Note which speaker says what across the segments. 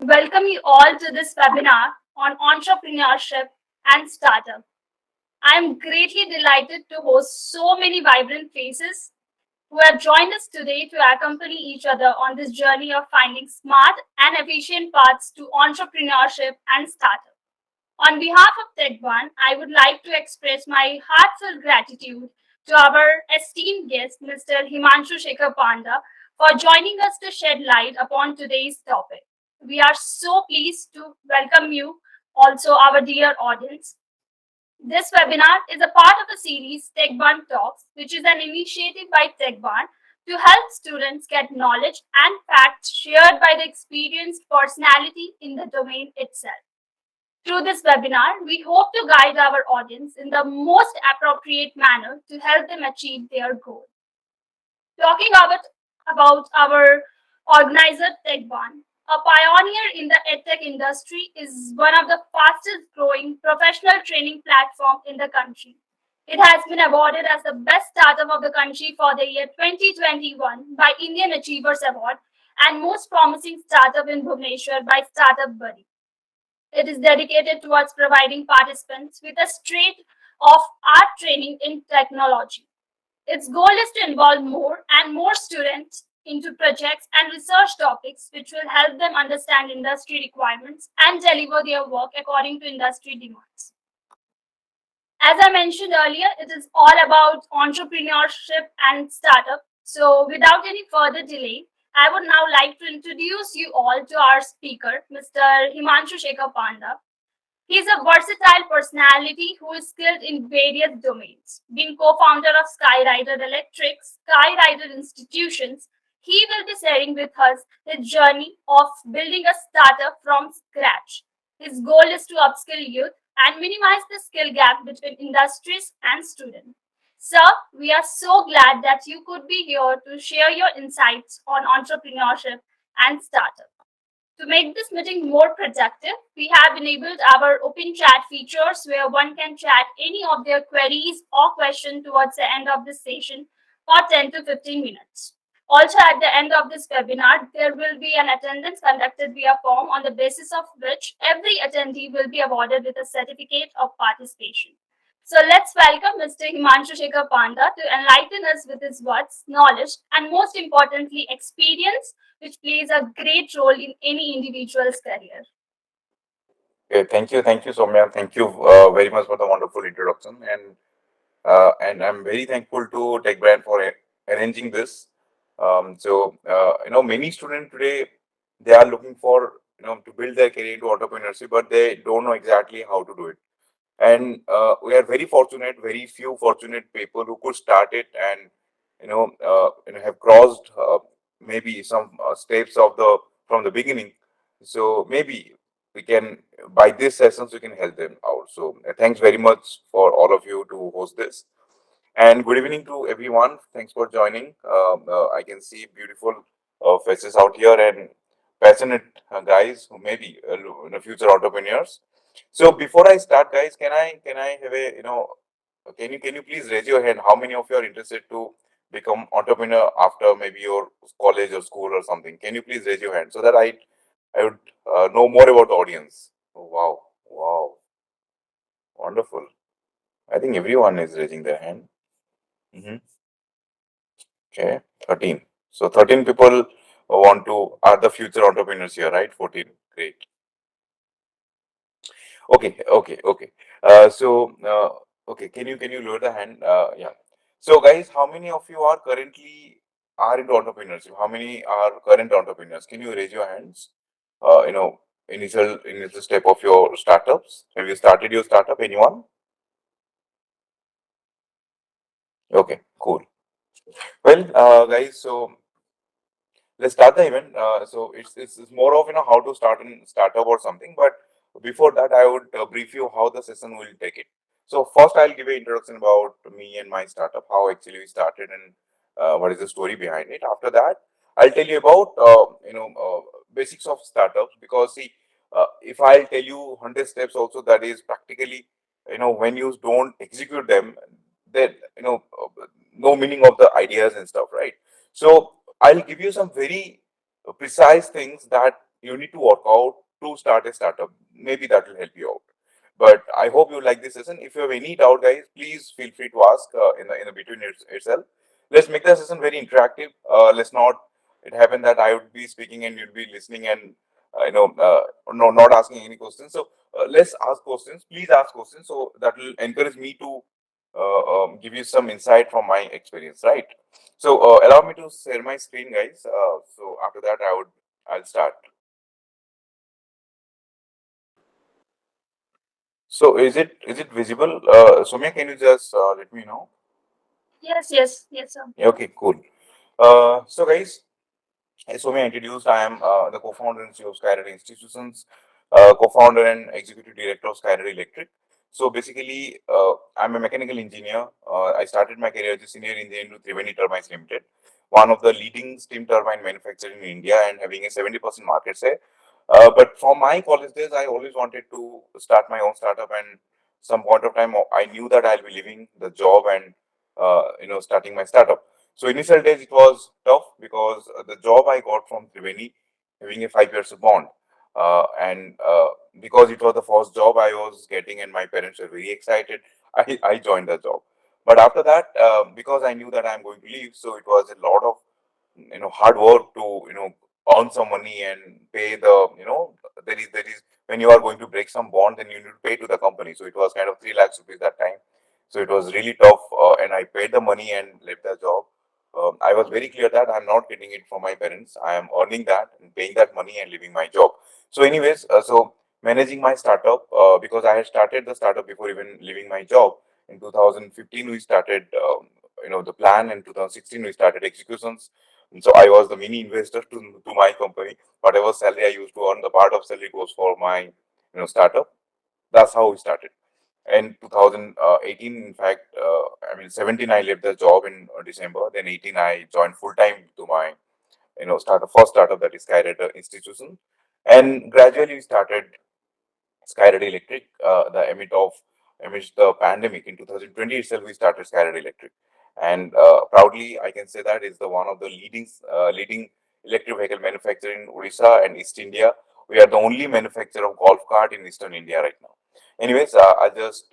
Speaker 1: welcome you all to this webinar on entrepreneurship and startup. I am greatly delighted to host so many vibrant faces who have joined us today to accompany each other on this journey of finding smart and efficient paths to entrepreneurship and startup. On behalf of TechBairn, I would like to express my heartfelt gratitude to our esteemed guest, Mr. Himansu Sekhar Panda, for joining us to shed light upon today's topic. We are so pleased to welcome you, also our dear audience. This webinar is a part of a series, TechBairn Talks, which is an initiative by TechBairn to help students get knowledge and facts shared by the experienced personality in the domain itself. Through this webinar, we hope to guide our audience in the most appropriate manner to help them achieve their goal. Talking about our organizer TechBairn, a pioneer in the edtech industry, is one of the fastest growing professional training platform in the country. It has been awarded as the best startup of the country for the year 2021 by Indian Achievers Award and most promising startup in Bhubaneswar by Startup Buddy. It is dedicated towards providing participants with a straight of art training in technology. Its goal is to involve more and more students into projects and research topics which will help them understand industry requirements and deliver their work according to industry demands. As I mentioned earlier, it is all about entrepreneurship and startup. So, without any further delay, I would now like to introduce you all to our speaker, Mr. Himansu Sekhar Panda. He is a versatile personality who is skilled in various domains. Being co-founder of Skyrider Electric, Skyrider Institutions, he will be sharing with us his journey of building a startup from scratch. His goal is to upskill youth and minimize the skill gap between industries and students. Sir, we are so glad that you could be here to share your insights on entrepreneurship and startup. To make this meeting more productive, we have enabled our open chat features where one can chat any of their queries or questions towards the end of this session for 10 to 15 minutes. Also, at the end of this webinar, there will be an attendance conducted via form on the basis of which every attendee will be awarded with a certificate of participation. So let's welcome Mr. Himansu Sekhar Panda to enlighten us with his words, knowledge, and most importantly, experience, which plays a great role in any individual's career.
Speaker 2: Okay, thank you, Soumya. Thank you very much for the wonderful introduction, and I'm very thankful to TechBairn for arranging this. Many students today they are looking for to build their career into entrepreneurship, but they don't know exactly how to do it. And we are very fortunate, very few fortunate people who could start it and have crossed maybe some steps of the from the beginning. So maybe we can by this sessions we can help them out. So thanks very much for all of you to host this. And good evening to everyone. Thanks for joining. I can see beautiful faces out here and passionate guys who may be future entrepreneurs. So before I start, guys, can I have a can you please raise your hand? How many of you are interested to become entrepreneur after maybe your college or school or something? Can you please raise your hand so that I would know more about the audience? Oh, wow, wow, wonderful. I think everyone is raising their hand. Hmm. Okay, 13. So 13 people want to are the future entrepreneurs here, right? 14. Great. Okay. Okay. Can you lower the hand? Yeah. So guys, how many of you are currently are into entrepreneurship? How many are current entrepreneurs? Can you raise your hands? Uh, you know, initial step of your startups. Have you started your startup? Anyone? Okay, cool. Well, guys, so let's start the event. So it's more of how to start a startup or something. But before that, I would brief you how the session will take it. So first, I'll give an introduction about me and my startup, how actually we started, and what is the story behind it. After that, I'll tell you about basics of startups because see, if I'll tell you 100 steps, also that is practically when you don't execute them, then no meaning of the ideas and stuff, right? So I'll give you some very precise things that you need to work out to start a startup. Maybe that will help you out. But I hope you like this session. If you have any doubt, guys, please feel free to ask in the between itself. Let's make the session very interactive. Let's not it happen that I would be speaking and you'd be listening and no, not asking any questions. So let's ask questions. Please ask questions. So that will encourage me to give you some insight from my experience, right? So allow me to share my screen, guys. So after that, I'll start. So is it visible? Soumya, can you just let me know?
Speaker 1: Yes, yes, yes, sir.
Speaker 2: Yeah, okay, cool. So guys, as Soumya introduced, I am the co-founder and CEO of Skyy Institutions, co-founder and executive director of Skyy Electric. So basically, I'm a mechanical engineer. I started my career as a senior engineer in Triveni Turbines Limited, one of the leading steam turbine manufacturers in India and having a 70% market share. But from my college days, I always wanted to start my own startup, and some point of time, I knew that I'll be leaving the job and starting my startup. So initial days it was tough because the job I got from Triveni, having a 5 years bond, and because it was the first job I was getting, and my parents were very excited, I joined the job. But after that, because I knew that I'm going to leave, so it was a lot of hard work to earn some money and pay the there is when you are going to break some bond, then you need to pay to the company. So it was kind of 3 lakhs rupees that time. So it was really tough, and I paid the money and left the job. I was very clear that I'm not getting it from my parents. I am earning that and paying that money and leaving my job. So anyways, so managing my startup, because I had started the startup before even leaving my job. In 2015 we started the plan, and 2016 we started executions. And so I was the mini investor to my company. Whatever salary I used to earn, the part of salary goes for my startup. That's how we started. In 2018, in fact, I mean 17, I left the job in December. Then 18, I joined full time to my startup, first startup, that is Skyy Institution, and gradually we started Skyy Electric. The amidst the pandemic in 2020 itself, we started Skyy Electric, and proudly I can say that is the one of the leading electric vehicle manufacturer in Odisha and East India. We are the only manufacturer of golf cart in Eastern India right now. Anyways, I just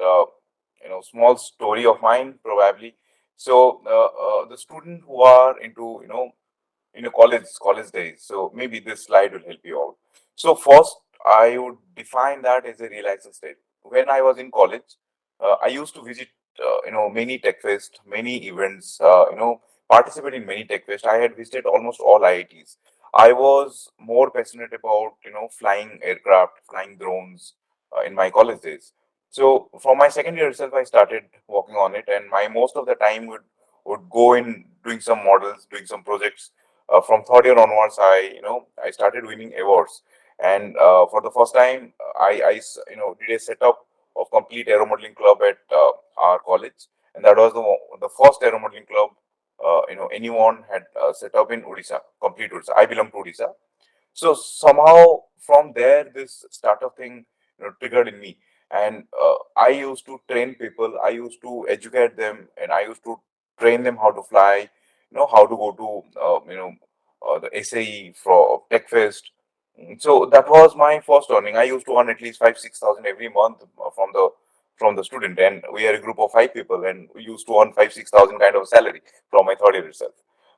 Speaker 2: small story of mine probably. So the student who are into college days. So maybe this slide will help you out. So first, I would define that as a realization state. When I was in college, I used to visit many tech fest, many events, participate in many tech fest. I had visited almost all IITs. I was more passionate about flying aircraft, flying drones in my college days. So from my second year itself, I started working on it, and my most of the time would go in doing some models, doing some projects. From third year onwards, I started winning awards, and for the first time, did a setup of complete aero modeling club at our college, and that was the first aero modeling club anyone had set up in Odisha, complete Odisha. I belong to Odisha, so somehow from there, this startup thing triggered in me, and I used to train people. I used to educate them, and I used to train them how to fly. How to go to the SAE for TechFest. So that was my first earning. I used to earn at least 5-6 thousand every month from the student, and we are a group of 5 people, and we used to earn 5-6 thousand kind of salary from my third year itself.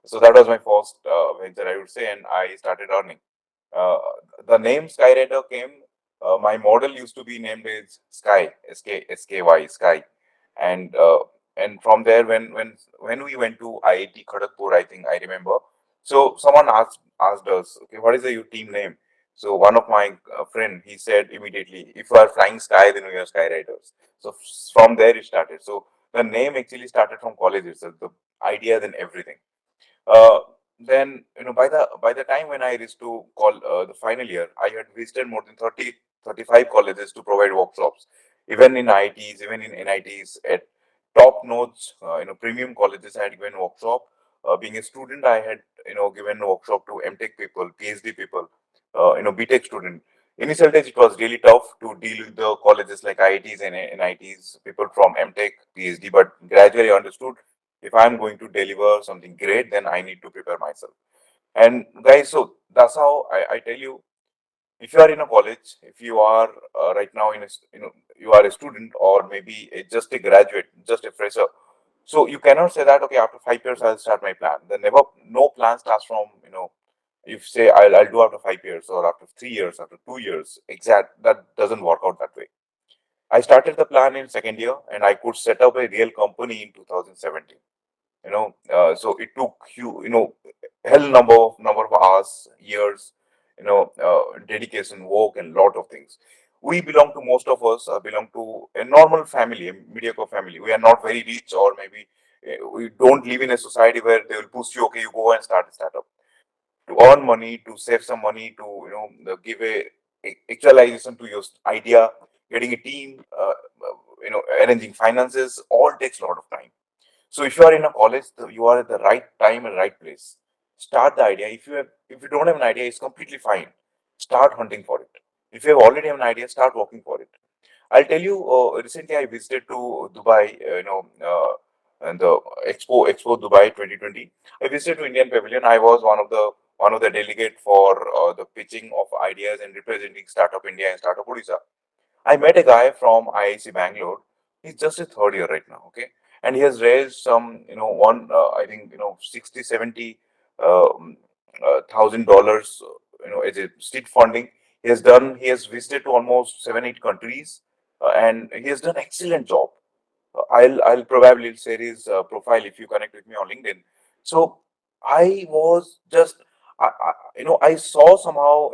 Speaker 2: So that was my first venture, I would say, and I started earning. Uh, the name Skyrider came. My model used to be named as Skyy, Sky, Sky, and from there, when we went to IIT Kharagpur, I think I remember. So someone asked us, okay, what is your team name? So one of my friend, he said immediately, if you are flying Sky, then we are Skyriders. So from there it started. So the name actually started from college itself, the idea, then everything. uh, then by the time when I reached to call the final year, I had visited more than 35 colleges to provide workshops, even in IITs, even in NITs, at top notch premium colleges. I had given workshop. Being a student, I had given workshop to MTech people, PhD people, BTech student. Initial days it was really tough to deal with the colleges like IITs and NITs, people from MTech, PhD, but gradually I understood if I'm going to deliver something great, then I need to prepare myself. And guys, so that's how I tell you. if you are in a college, if you are right now in a, you are a student or maybe just a graduate, just a fresher, so you cannot say that okay, after 5 years I'll start my plan. Then never, no plan starts from, if say I'll do after 5 years or after 3 years, after 2 years, exact, that doesn't work out that way. I started the plan in second year and I could set up a real company in 2017. So it took hell number of hours, years, dedication, work, and lot of things. We belong to, most of us belong to a normal family, a mediocre family. We are not very rich, or maybe we don't live in a society where they will push you, okay, you go and start a startup. To earn money, to save some money, to give a actualization to your idea, getting a team, arranging finances, all takes a lot of time. So if you are in a college, you are at the right time and right place. Start the idea. If you don't have an idea, it's completely fine. Start hunting for it. If you have already have an idea, start working for it. I'll tell you. Recently, I visited to Dubai. And the Expo Dubai 2020. I visited to Indian Pavilion. I was one of the delegate for the pitching of ideas and representing Startup India and Startup Odisha. I met a guy from IIC Bangalore. He's just a third year right now, okay? And he has raised some, I think, 60, 70 $1,000, as a seed funding. He has visited to almost 7, 8 countries, and he has done excellent job. I'll probably share his profile if you connect with me on LinkedIn. So I was just, I saw somehow,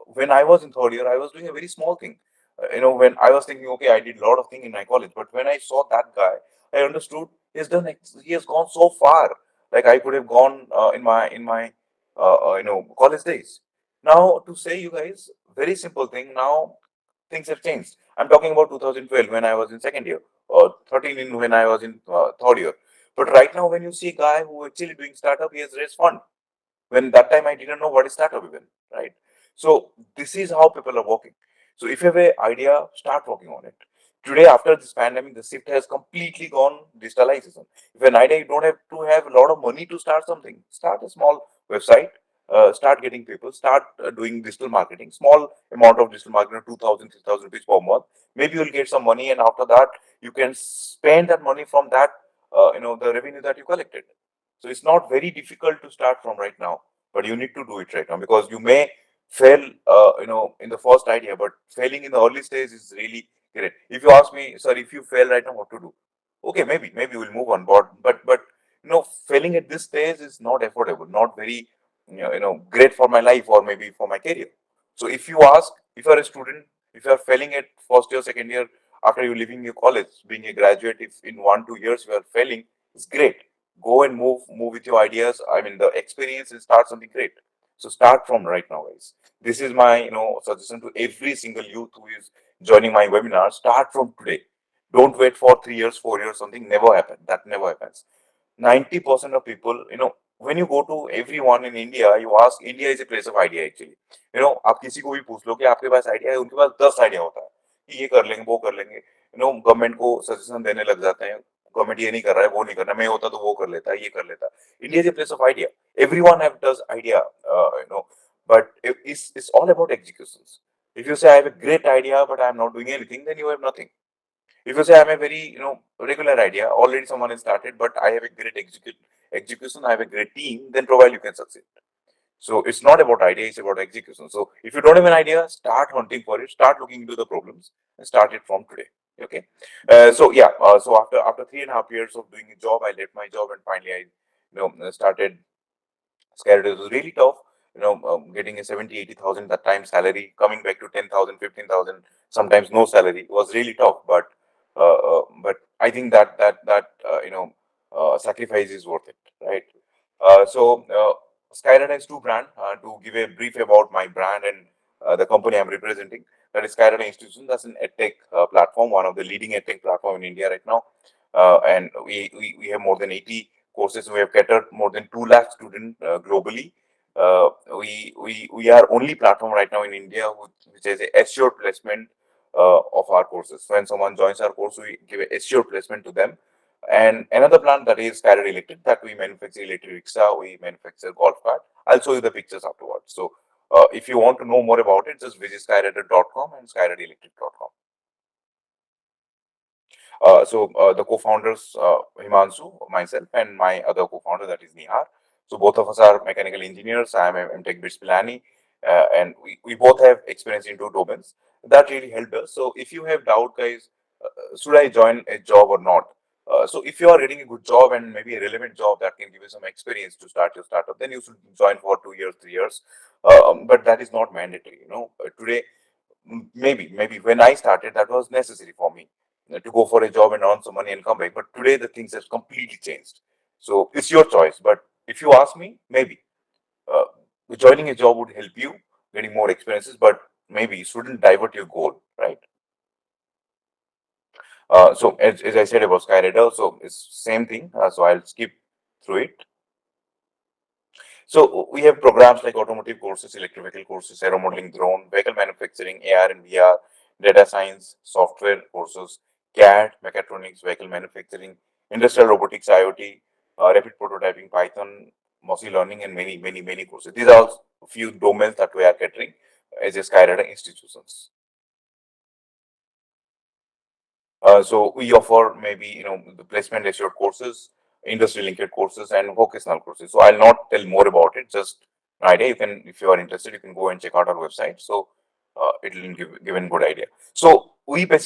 Speaker 2: when I was in third year, I was doing a very small thing. When I was thinking, okay, I did a lot of things in my college, but when I saw that guy, I understood he has gone so far. Like I could have gone in my college days. Now to say you guys, very simple thing. Now things have changed. I'm talking about 2012 when I was in second year, or 13 when I was in third year. But right now, when you see a guy who actually doing startup, he has raised fund. When that time I didn't know what is startup even, right? So this is how people are working. So if you have an idea, start working on it. Today, after this pandemic, the shift has completely gone digitalization. If an idea, you don't have to have a lot of money to start something. Start a small website, start getting people, start doing digital marketing, small amount of digital marketing, 2,000, 3,000 rupees per month. Maybe you'll get some money, and after that, you can spend that money from that, the revenue that you collected. So it's not very difficult to start from right now, but you need to do it right now because you may fail, in the first idea, but failing in the early stage is really great. If you ask me, sir, if you fail right now, what to do? Okay, maybe we'll move on, but failing at this stage is not affordable, not very, great for my life or maybe for my career. So if you ask, if you are a student, if you are failing at first year, second year, after you leaving your college, being a graduate, if in 1, 2 years you are failing, it's great. Go and move with your ideas. I mean, the experience and start something great. So start from right now, guys. This is my suggestion to every single youth who is joining my webinar. Start from today. Don't wait for 3 years, 4 years. Something never happens. That never happens. 90% of people, when you go to everyone in India, you ask, India is a place of idea actually. आप किसी को भी पूछ लो कि आपके पास idea है, उनके पास 10 idea होता है कि ये कर लेंगे, वो कर लेंगे, गवर्नमेंट को सजेशन देने लग जाते हैं, गवर्नमेंट ये नहीं कर रहा है, वो नहीं कर रहा है, मैं होता तो वो कर लेता, ये कर लेता. India is a place of idea. Everyone have does idea, but it's all about executions. If you say I have a great idea but I am not doing anything, then you have nothing. If you say I'm a very, regular idea, already someone has started, but I have a great execution, I have a great team, then probably you can succeed. So it's not about idea, it's about execution. So if you don't have an idea, start hunting for it, start looking into the problems, and start it from today. Okay. So yeah. So after 3.5 years of doing a job, I left my job and finally I, started Skyy. It was really tough, getting a 70, 80,000 that time salary, coming back to 10,000, 15,000, sometimes no salary. It was really tough, but I think that sacrifice is worth it, right? So Skyy has two brand. To give a brief about my brand and the company I'm representing, that is Skyy Institution. That's an edtech platform, one of the leading edtech platform in India right now, and we have more than 80 courses. We have catered more than 2 lakh students globally. We are only platform right now in India which has a assured placement of our courses. When someone joins our course, we give a assured placement to them. And another plant that is Skyy Electric, that we manufacture electric rickshaw, we manufacture golf cart. I'll show you the pictures afterwards. So If you want to know more about it, just visit skyrider.com and skyriderelectric.com. So the co-founders, Himansu, myself, and my other co-founder, that is Nihar. So both of us are mechanical engineers. I am TechBairn, and we both have experience in two domains. That really helped us. So if you have doubt, guys, should I join a job or not? So if you are getting a good job and maybe a relevant job that can give you some experience to start your startup, then you should join for 2 years, 3 years. But that is not mandatory. Today, maybe when I started, that was necessary for me, to go for a job and earn some money and come back. But today the things have completely changed. So it's your choice. But if you ask me, maybe uh, joining a job would help you getting more experiences, but maybe you shouldn't divert your goal, right? So as I said about Skyradar, so it's same thing. So I'll skip through it. So we have programs like automotive courses, electric vehicle courses, aero modeling, drone, vehicle manufacturing, AR and VR, data science, software courses, CAD, mechatronics, vehicle manufacturing, industrial robotics, IoT, rapid prototyping, Python, machine learning, and many courses. These are a few domains that we are catering as a Skyradar institutions. So we offer maybe the placement assured courses, industry linked courses, and vocational courses. So I'll not tell more about it. Just an idea. You can, if you are interested, you can go and check out our website. So it will give a good idea. So we are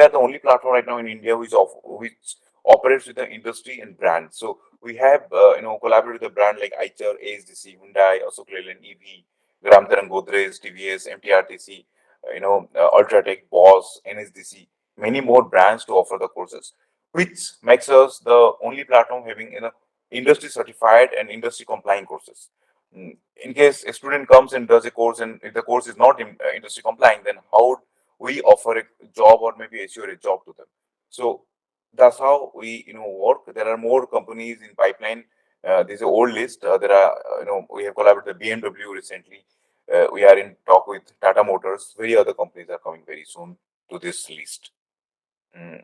Speaker 2: the only platform right now in India which operates with the industry and brands. So we have collaborated with a brand like Eicher, ASDC, Hyundai, Ashok Leyland, EV, Gram Taran, Godrej, TVS, MTRTC, Ultratech, Bosch, NSDC, many more brands to offer the courses, which makes us the only platform having industry certified and industry compliant courses. In case a student comes and does a course, and if the course is not industry compliant, then how would we offer a job or maybe assure a job to them? So that's how we work. There are more companies in pipeline. There's an old list. There are we have collaborated with BMW recently. We are in talk with Tata Motors. Very other companies are coming very soon to this list. Mm.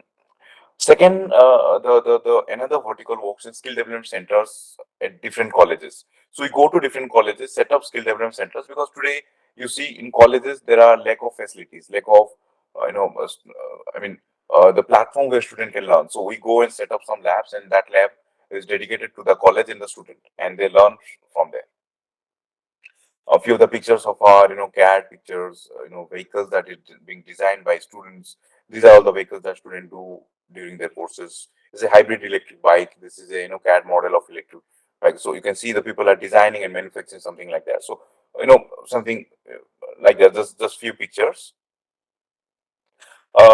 Speaker 2: Second, the another vertical works in skill development centers at different colleges. So we go to different colleges, set up skill development centers, because today you see in colleges there are lack of facilities, lack of I mean the platform where student can learn. So we go and set up some labs, and that lab is dedicated to the college and the student, and they learn from there. A few of the pictures of our CAD pictures, vehicles that is being designed by students. These are all the vehicles that students do during their courses. It's a hybrid electric bike. This is a CAD model of electric bike. So you can see the people are designing and manufacturing something like that. So something like that. Just few pictures.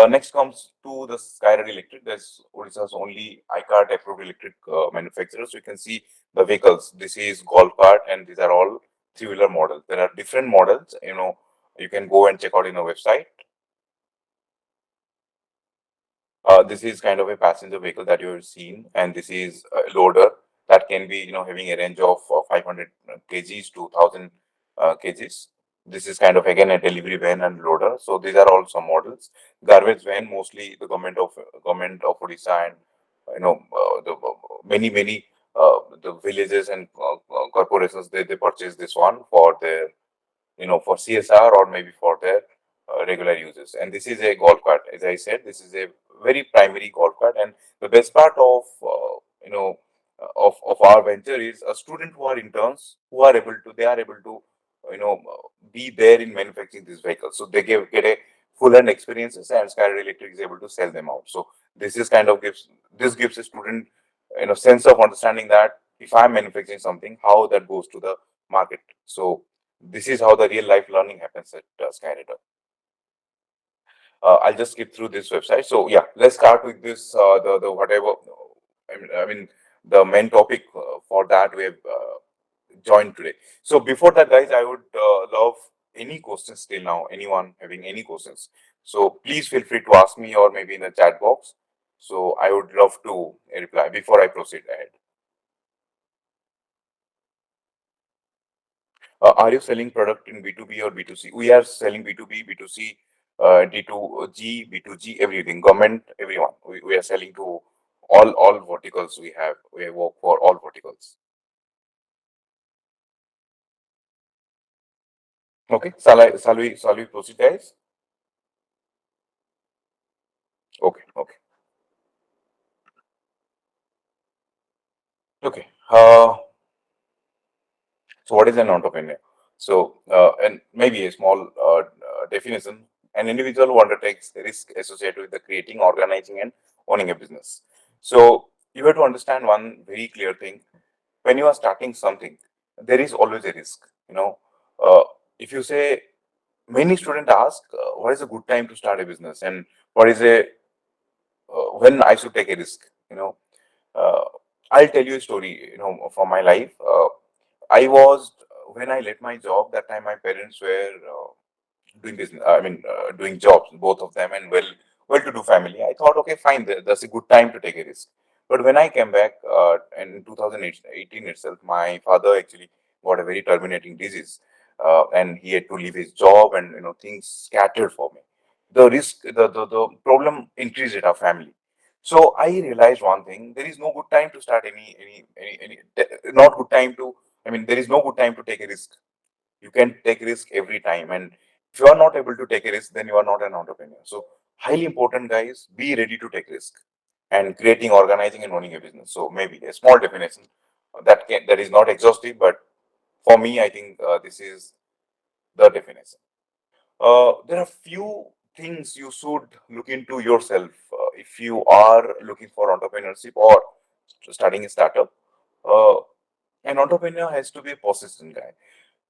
Speaker 2: Next comes to the Skyy Electric. That's Odisha's only iCart approved electric manufacturer. So you can see the vehicles. This is golf cart, and these are all three-wheeler models. There are different models. You can go and check out in our website. This is kind of a passenger vehicle that you've seen, and this is a loader that can be, having a range of 500 kgs to 1000 kgs. This is kind of again a delivery van and loader. So these are all some models. Garbage van, mostly the government of Odisha, and the many the villages and corporations, they purchase this one for their for CSR or maybe for their regular uses. And this is a golf cart. As I said, this is a very primary golf cart. And the best part of of our venture is a student who are interns who are able to be there in manufacturing these vehicles. So they get a full end experiences, and Skyy Electric is able to sell them out. So this gives a student sense of understanding that if I'm manufacturing something, how that goes to the market. So this is how the real life learning happens at Skyradar. I'll just skip through this website. So yeah, let's start with this. The whatever. I mean the main topic for that we have joined today. So before that, guys, I would love any questions till now. Anyone having any questions? So please feel free to ask me or maybe in the chat box. So I would love to reply before I proceed ahead. Are you selling product in B2B or B2C? We are selling B2B, B2C, D2G, B2G, everything, government, everyone. We are selling to all verticals we have. We work for all verticals. Okay, shall we proceed, guys? Okay, okay, okay. So, what is an entrepreneur? So, and maybe a small definition: an individual who undertakes risk associated with the creating, organizing, and owning a business. So, you have to understand one very clear thing: when you are starting something, there is always a risk. Uh, if you say, many students ask, what is a good time to start a business, and what is a when I should take a risk. Uh, I'll tell you a story. From my life. I was when I left my job. That time, my parents were doing business. I mean, doing jobs, both of them, and well-to-do family. I thought, okay, fine, that's a good time to take a risk. But when I came back in 2018 itself, my father actually got a very terminating disease, and he had to leave his job, and things scattered for me. The problem increased in our family. So I realized one thing: there is no good time to start not good time to. I mean, there is no good time to take a risk. You can take risk every time, and if you are not able to take a risk, then you are not an entrepreneur. So highly important, guys, be ready to take risk and creating, organizing, and owning a business. So maybe a small definition that is not exhaustive, but for me, I think this is the definition. There are few things you should look into yourself if you are looking for entrepreneurship or starting a startup. uh, an entrepreneur has to be a persistent guy.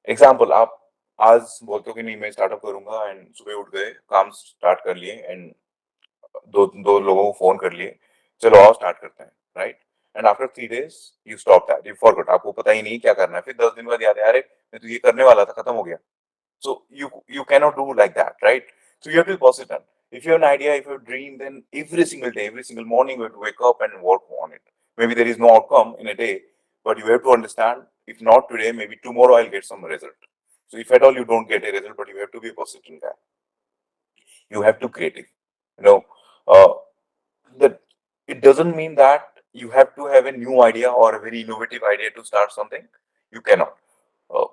Speaker 2: Example आप आज बोलते हो कि नहीं मैं startup करूंगा and सुबह उठ गए काम स्टार्ट कर लिए एंड दो दो लोगों को फोन कर लिए चलो आओ स्टार्ट करते हैं right and after 3 days you stop that you forgot आपको पता ही नहीं क्या करना है फिर 10 दिन बाद याद है अरे मैं तो ये करने वाला था खत्म हो गया so you cannot do like that, right? So you have to be persistent. If you have an idea, if you have a dream, then every single day, every single morning, you have to wake up and work on it. Maybe there is no outcome in a day, but you have to understand. If not today, maybe tomorrow I'll get some result. So if at all you don't get a result, but you have to be a persistent guy. You have to create it. You know, uh, that it doesn't mean that you have to have a new idea or a very innovative idea to start something. You cannot. Uh,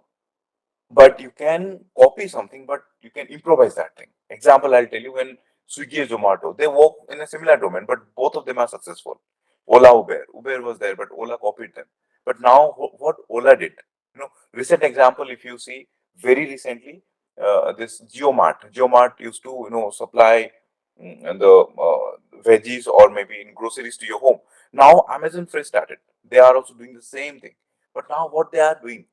Speaker 2: but you can copy something, but you can improvise that thing. Example, I'll tell you: when Swiggy and Zomato, they work in a similar domain, but both of them are successful. Ola, Uber was there, but Ola copied them. But now, what Ola did, recent example, if you see, very recently, this Geomart used to, supply the veggies or maybe in groceries to your home. Now, Amazon Fresh started. They are also doing the same thing. But now, what they are doing,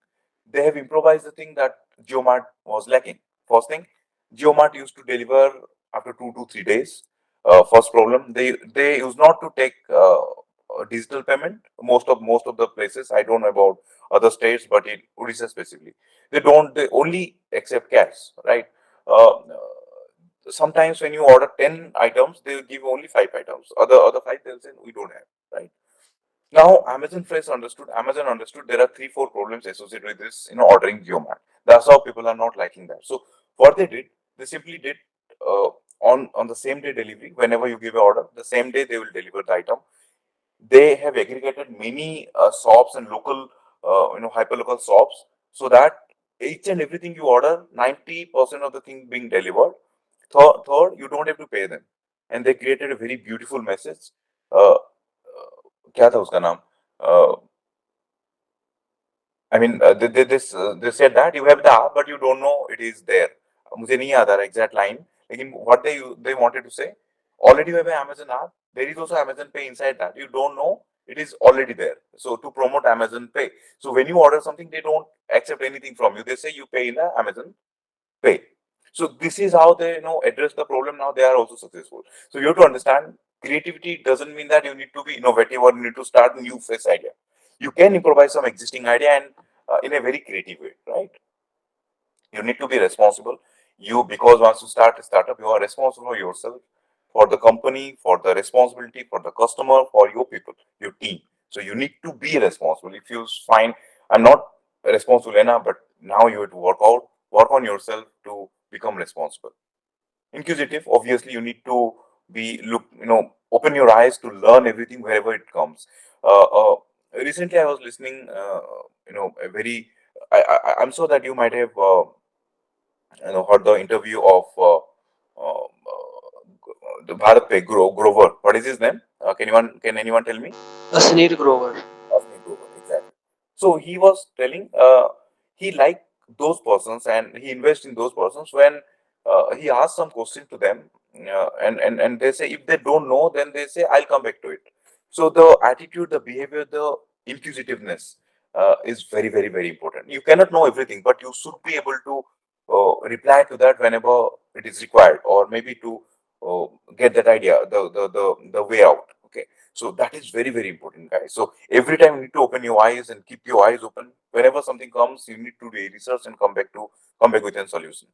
Speaker 2: they have improvised the thing that Geomart was lacking. First thing, Geomart used to deliver after 2 to 3 days. First problem, they used not to take digital payment. Most of the places, I don't know about other states, but in Odisha specifically, they don't. They only accept cash, right? Sometimes when you order 10 items, they will give only 5 items. Other five they'll say we don't have, right? Now, Amazon understood there are 3 4 problems associated with this, ordering Geomart. That's how people are not liking that. So what they did, they simply did uh, on the same day delivery. Whenever you give an order, the same day they will deliver the item. They have aggregated many shops and local, hyperlocal shops, so that each and everything you order, 90% of the thing being delivered. Third, you don't have to pay them, and they created a very beautiful message. क्या था उसका नाम? I mean, they said that you have the app, but you don't know it is there. मुझे नहीं याद आ रहा exact line, लेकिन what they wanted to say, already you have an Amazon app. There is also Amazon Pay inside that. You don't know it is already there. So to promote Amazon Pay, so when you order something, they don't accept anything from you. They say you pay in the Amazon Pay. So this is how they address the problem. Now they are also successful. So you have to understand, creativity doesn't mean that you need to be innovative or you need to start a new fresh idea. You can improvise some existing idea and in a very creative way, right? You need to be responsible. Because once you start a startup, you are responsible for yourself, for the company, for the responsibility, for the customer, for your people, your team. So you need to be responsible. If you find I'm not responsible enough, but now you have to work on yourself to become responsible. Inquisitive, obviously, you need to open your eyes to learn everything wherever it comes. Recently, I was listening, a very, I'm sure that you might have. heard the interview of the Bharat Pay Grover. What is his name? Can anyone tell me?
Speaker 3: Sunil Grover.
Speaker 2: Asmi Grover, exactly. So he was telling he liked those persons and he invests in those persons when he asks some question to them, and they say if they don't know, then they say I'll come back to it. So the attitude, the behavior, the inquisitiveness is very, very, very important. You cannot know everything, but you should be able to reply to that whenever it is required, or maybe to uh, get that idea, the way out. Okay, so that is very, very important, guys. So every time you need to open your eyes and keep your eyes open. Whenever something comes, you need to do research and come back with a solution.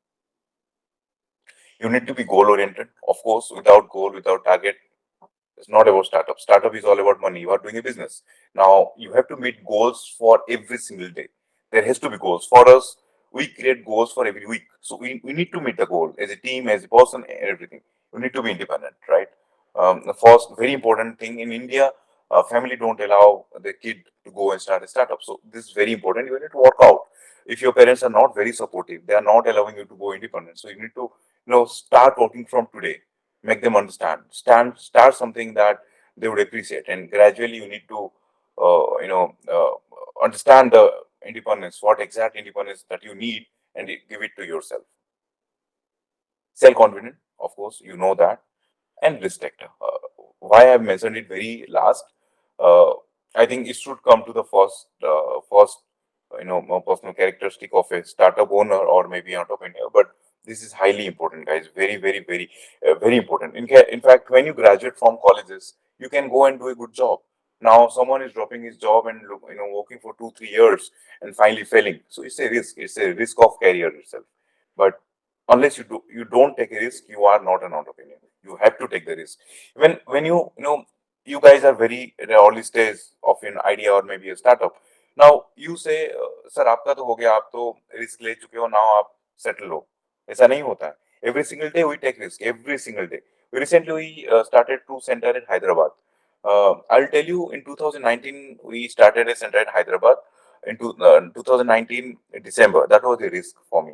Speaker 2: You need to be goal oriented, of course. Without goal, without target, it's not about startup. Startup is all about money. You are doing a business. Now you have to meet goals for every single day. There has to be goals. For us, we create goals for every week. So we need to meet the goal as a team, as a person, everything. You need to be independent, right? The first very important thing in India, family don't allow the kid to go and start a startup. So this is very important. You need to work out. If your parents are not very supportive, they are not allowing you to go independent. So you need to, start working from today. Make them understand. Start something that they would appreciate, and gradually you need to, understand the independence, what exact independence that you need, and give it to yourself. Self confident, of course, you know that, and risk factor. Why I've mentioned it very last, uh, I think it should come to the first, personal characteristic of a startup owner or maybe entrepreneur. But this is highly important, guys. Very, very, very, very important. In fact, when you graduate from colleges, you can go and do a good job. Now, someone is dropping his job and working for 2, 3 years and finally failing. So it's a risk. It's a risk of career itself. But unless you don't take a risk, you are not an entrepreneur. You have to take the risk. When you guys are very at the early stage of an idea or maybe a startup. Now you say, sir आपका तो हो गया, आप तो risk ले चुके हो, now आप settle हो. ऐसा नहीं होता है. Every single day we take risk. Every single day. Recently we started two center in Hyderabad. I'll tell you, in 2019 we started a center in Hyderabad. In 2019 December, that was a risk for me.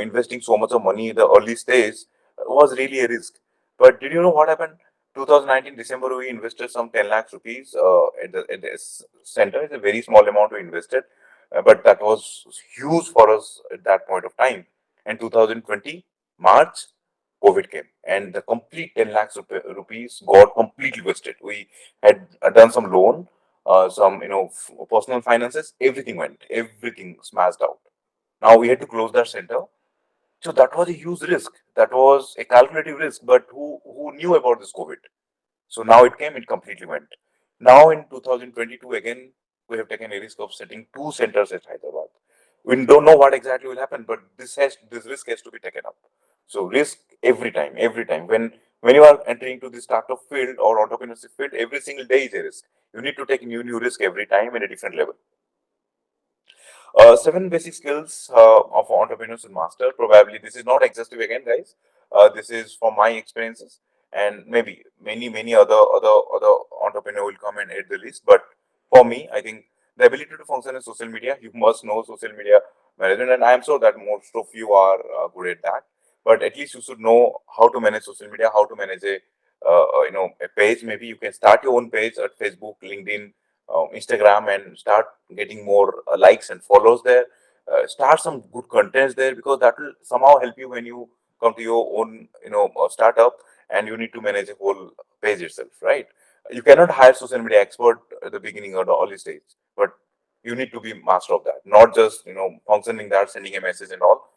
Speaker 2: Investing so much of money in the early stage was really a risk. But did you know what happened? 2019 December, we invested some 10 lakhs rupees at the center. It's a very small amount we invested, but that was huge for us at that point of time. And 2020 March, COVID came, and the complete 10 lakhs rupees got completely wasted. We had done some loan, some personal finances. Everything smashed out. Now we had to close that center, so that was a huge risk. That was a calculative risk. But who knew about this COVID? So now it came, it completely went. Now in 2022 again, we have taken a risk of setting two centers at Hyderabad. We don't know what exactly will happen, but this risk has to be taken up. So risk every time. When you are entering to the startup field or entrepreneurship field, every single day is a risk. You need to take new risk every time at a different level. Seven basic skills of entrepreneurs should master. Probably this is not exhaustive again, guys. This is from my experiences, and maybe many other entrepreneur will come and add the list. But for me, I think the ability to function in social media, you must know social media management, and I am sure that most of you are good at that. But at least you should know how to manage social media, how to manage a page. Maybe you can start your own page at Facebook, LinkedIn, Instagram, and start getting more likes and follows there. Start some good contents there, because that will somehow help you when you come to your own startup and you need to manage a whole page itself, right? You cannot hire social media expert at the beginning or the early stage, but you need to be master of that, not just functioning that, sending a message and all.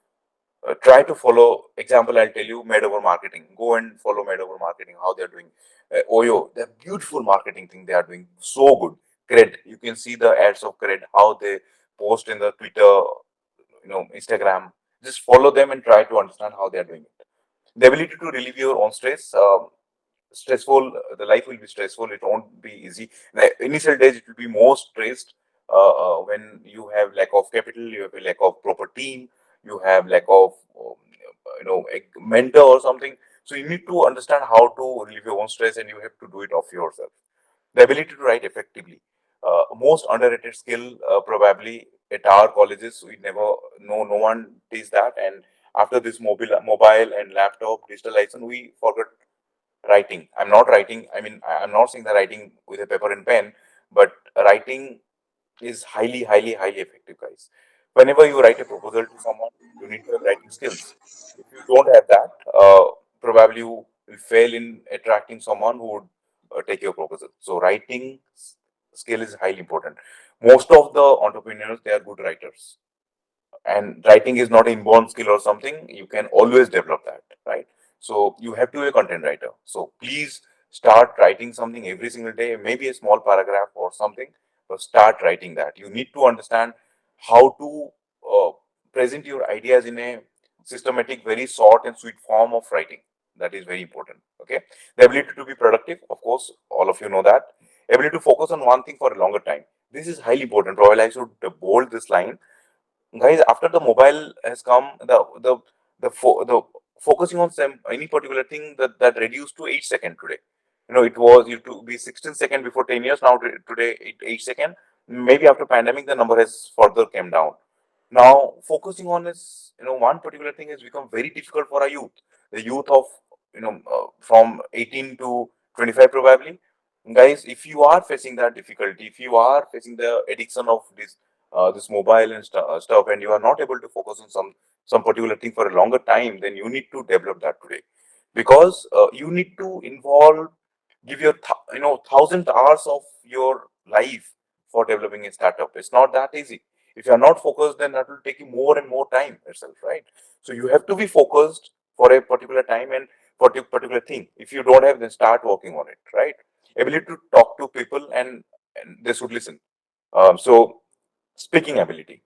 Speaker 2: Try to follow. Example, I'll tell you, made over marketing. Go and follow made over marketing, how they're doing. Oyo, they're beautiful marketing thing they are doing, so good. Cred, you can see the ads of Cred, how they post in the Twitter, Instagram. Just follow them and try to understand how they're doing it. The ability to relieve your own stress. Stressful, the life will be stressful, it won't be easy. The initial days it will be more stressed, when you have lack of capital, you have a lack of proper team, you have lack of a mentor or something. So you need to understand how to relieve your own stress, and you have to do it of yourself. The ability to write effectively, most underrated skill, probably at our colleges we never, no one teach that. And after this mobile and laptop digitalization, we forgot writing. I'm not writing. I mean, I'm not saying that writing with a paper and pen, but writing is highly effective, guys. Whenever you write a proposal to someone, you need to have writing skills. If you don't have that, probably you will fail in attracting someone who would take your proposal. So writing skill is highly important. Most of the entrepreneurs, they are good writers, and writing is not an inborn skill or something. You can always develop that, right? So you have to be a content writer. So please start writing something every single day, maybe a small paragraph or something, but start writing that. You need to understand how to present your ideas in a systematic, very short and sweet form of writing. That is very important. Okay, the ability to be productive, of course, all of you know that. Ability to focus on one thing for a longer time, this is highly important. Probably I should bold this line, guys. After the mobile has come, the focusing on any particular thing, that reduced to 8 seconds today. It was used to be 16 seconds before 10 years. Now today 8 seconds. Maybe after pandemic the number has further came down. Now focusing on is, one particular thing has become very difficult for our youth. The youth of, from 18 to 25 probably. Guys, if you are facing that difficulty, if you are facing the addiction of this mobile and stuff, and you are not able to focus on some particular thing for a longer time, then you need to develop that today, because you need to involve, give your 1,000 hours of your life for developing a startup. It's not that easy. If you are not focused, then that will take you more and more time itself, right? So you have to be focused for a particular time and for a particular thing. If you don't have, then start working on it, right? Ability to talk to people, and they should listen. So speaking ability,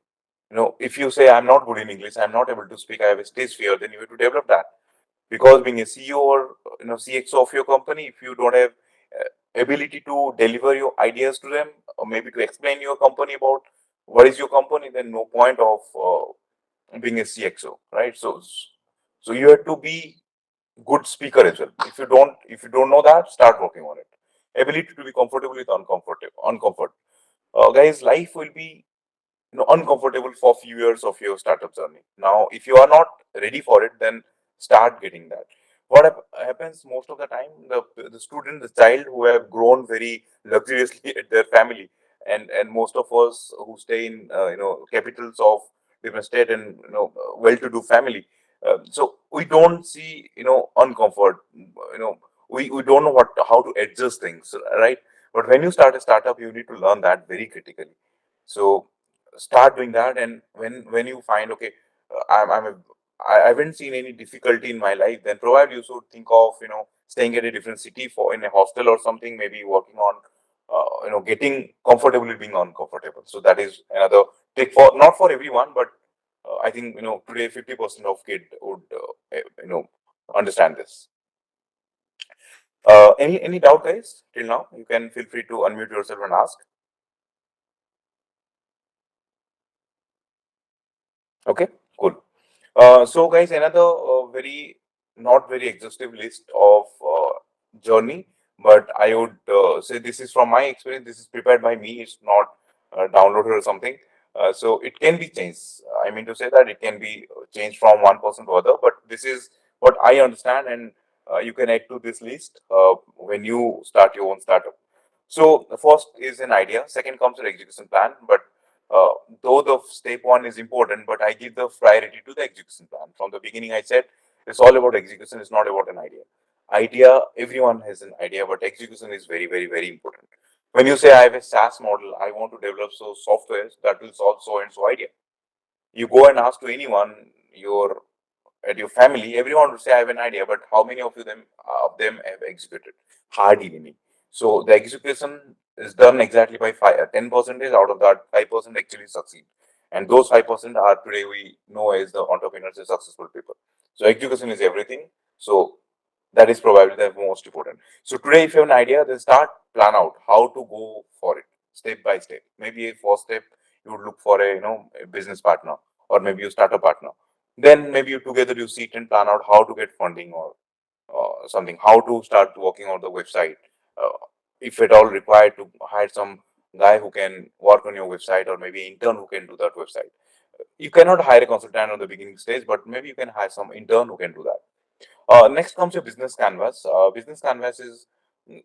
Speaker 2: if you say I'm not good in English, I'm not able to speak, I have a stage fear, then you have to develop that. Because being a CEO or CXO of your company, if you don't have ability to deliver your ideas to them, or maybe to explain your company about what is your company, then no point of being a CXO, right? So you have to be good speaker as well. If you don't know that, start working on it. Ability to be comfortable with uncomfort. Guys, life will be uncomfortable for a few years of your startup journey. Now if you are not ready for it, then start getting that. What happens most of the time, the student, the child who have grown very luxuriously at their family, and most of us who stay in capitals of different state, and well-to-do family, so we don't see uncomfort. We don't know how to adjust things, right? But when you start a startup, you need to learn that very critically. So start doing that. And when you find, okay, I haven't seen any difficulty in my life, then probably you should think of staying at a different city, for in a hostel or something, maybe working on getting comfortable with being uncomfortable. So that is another trick, for not for everyone, but I think today 50% of kid would understand this. Any doubt, guys, till now? You can feel free to unmute yourself and ask. Okay, cool. So, guys, another very not very exhaustive list of journey, but I would say this is from my experience. This is prepared by me. It's not downloaded or something. So it can be changed. I mean to say that it can be changed from one person to other. But this is what I understand, and you can add to this list when you start your own startup. So the first is an idea. Second comes an execution plan, but uh, though the step one is important, but I give the priority to the execution plan. From the beginning, I said it's all about execution. It's not about an idea. Idea, everyone has an idea, but execution is very important. When you say I have a SaaS model, I want to develop software that will solve so and so idea. You go and ask to anyone, your at your family, everyone will say I have an idea, but how many of them have executed? Hardly any. So the execution is done exactly by 10% out of that 5% actually succeed, and those 5% are today we know as the entrepreneurs, the successful people. So execution is everything. So that is probably the most important. So today, if you have an idea, then start plan out how to go for it step by step. Maybe a first step, you would look for a business partner, or maybe you start a partner. Then maybe you together you sit and plan out how to get funding, or something, how to start working on the website. Uh, if at all required, to hire some guy who can work on your website, or maybe intern who can do that website. You cannot hire a consultant on the beginning stage, but maybe you can hire some intern who can do that. Next comes your business canvas. Business canvas is,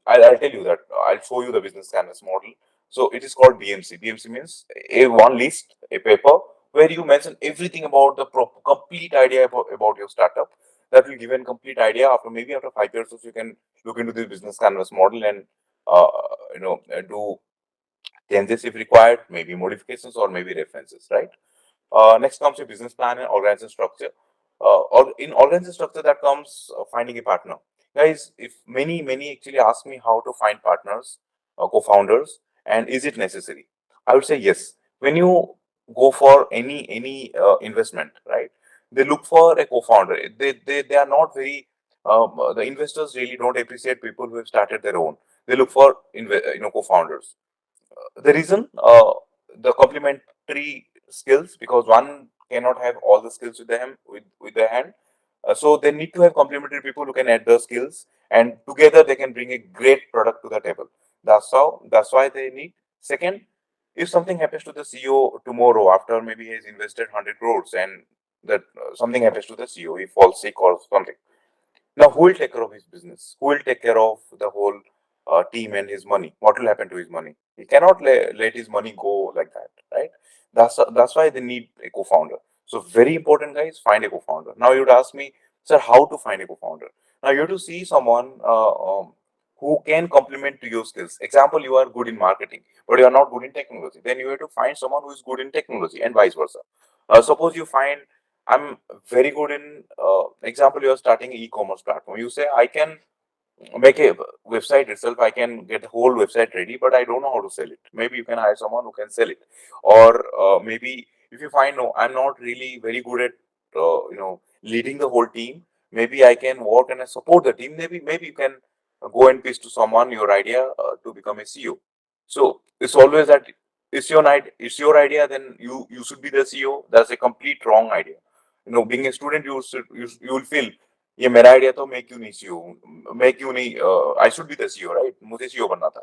Speaker 2: I'll tell you that, I'll show you the business canvas model. So it is called BMC. BMC means a one list, a paper where you mention everything about the complete idea about your startup. That will give a complete idea. After maybe after 5 years, or so you can look into the business canvas model and uh, do changes if required, maybe modifications or maybe references, right? Next comes your business plan and organization structure. Or in organization structure, that comes finding a partner. Guys, if many actually ask me how to find partners, co-founders, and is it necessary? I would say yes. When you go for any investment, right? They look for a co-founder. They are not very. The investors really don't appreciate people who have started their own. They look for co-founders. The reason, the complementary skills, because one cannot have all the skills with them with their hand. So they need to have complementary people who can add the skills, and together they can bring a great product to the table. That's why they need. Second, if something happens to the CEO tomorrow, after maybe he has invested 100 crores, and that something happens to the CEO, he falls sick or something, now, who will take care of his business? Who will take care of the whole team and his money? What will happen to his money? He cannot let his money go like that, right? That's why they need a co-founder. So very important, guys. Find a co-founder. Now you would ask me, sir, how to find a co-founder? Now you have to see someone who can complement to your skills. Example, you are good in marketing, but you are not good in technology. Then you have to find someone who is good in technology, and vice versa. Suppose you find I'm very good in, example, you're starting an e-commerce platform. You say, I can make a website itself, I can get the whole website ready, but I don't know how to sell it. Maybe you can hire someone who can sell it. Or maybe if you find, no, I'm not really very good at, leading the whole team. Maybe I can work and support the team. Maybe you can go and pitch to someone your idea to become a CEO. So it's always that it's your idea, then you should be the CEO. That's a complete wrong idea. Being a student, you will feel ये मेरा idea तो मैं क्यों नहीं I should be the CEO, right? मुझे CEO बनना था.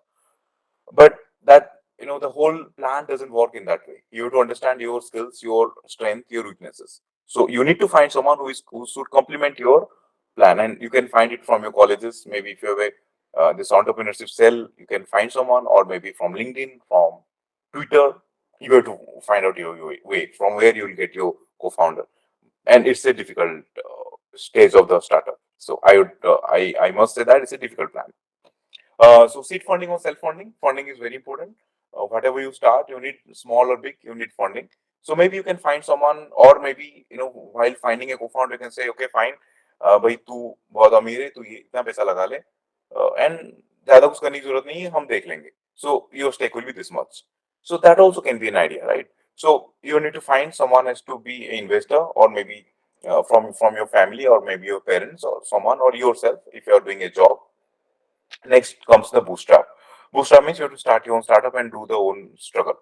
Speaker 2: But that, the whole plan doesn't work in that way. You have to understand your skills, your strength, your weaknesses. So you need to find someone who should complement your plan, and you can find it from your colleges. Maybe if you have a this entrepreneurship cell, you can find someone, or maybe from LinkedIn, from Twitter. You have to find out your way from where you will get your co-founder, and it's a difficult stage of the startup. So I must say that it's a difficult plan. So seed funding or self funding, funding is very important. Whatever you start, you need small or big, you need funding. So maybe you can find someone, or maybe while finding a co-founder, you can say, okay, fine, भाई तू बहुत अमीर है, तू ये इतना पैसा लगा ले, and ज्यादा कुछ करने की जरूरत नहीं है, हम देख लेंगे. So your stake will be this much. So that also can be an idea, right? So you need to find someone has to be an investor, or maybe from your family, or maybe your parents, or someone, or yourself if you are doing a job. Next comes the bootstrap. Bootstrap means you have to start your own startup and do the own struggle.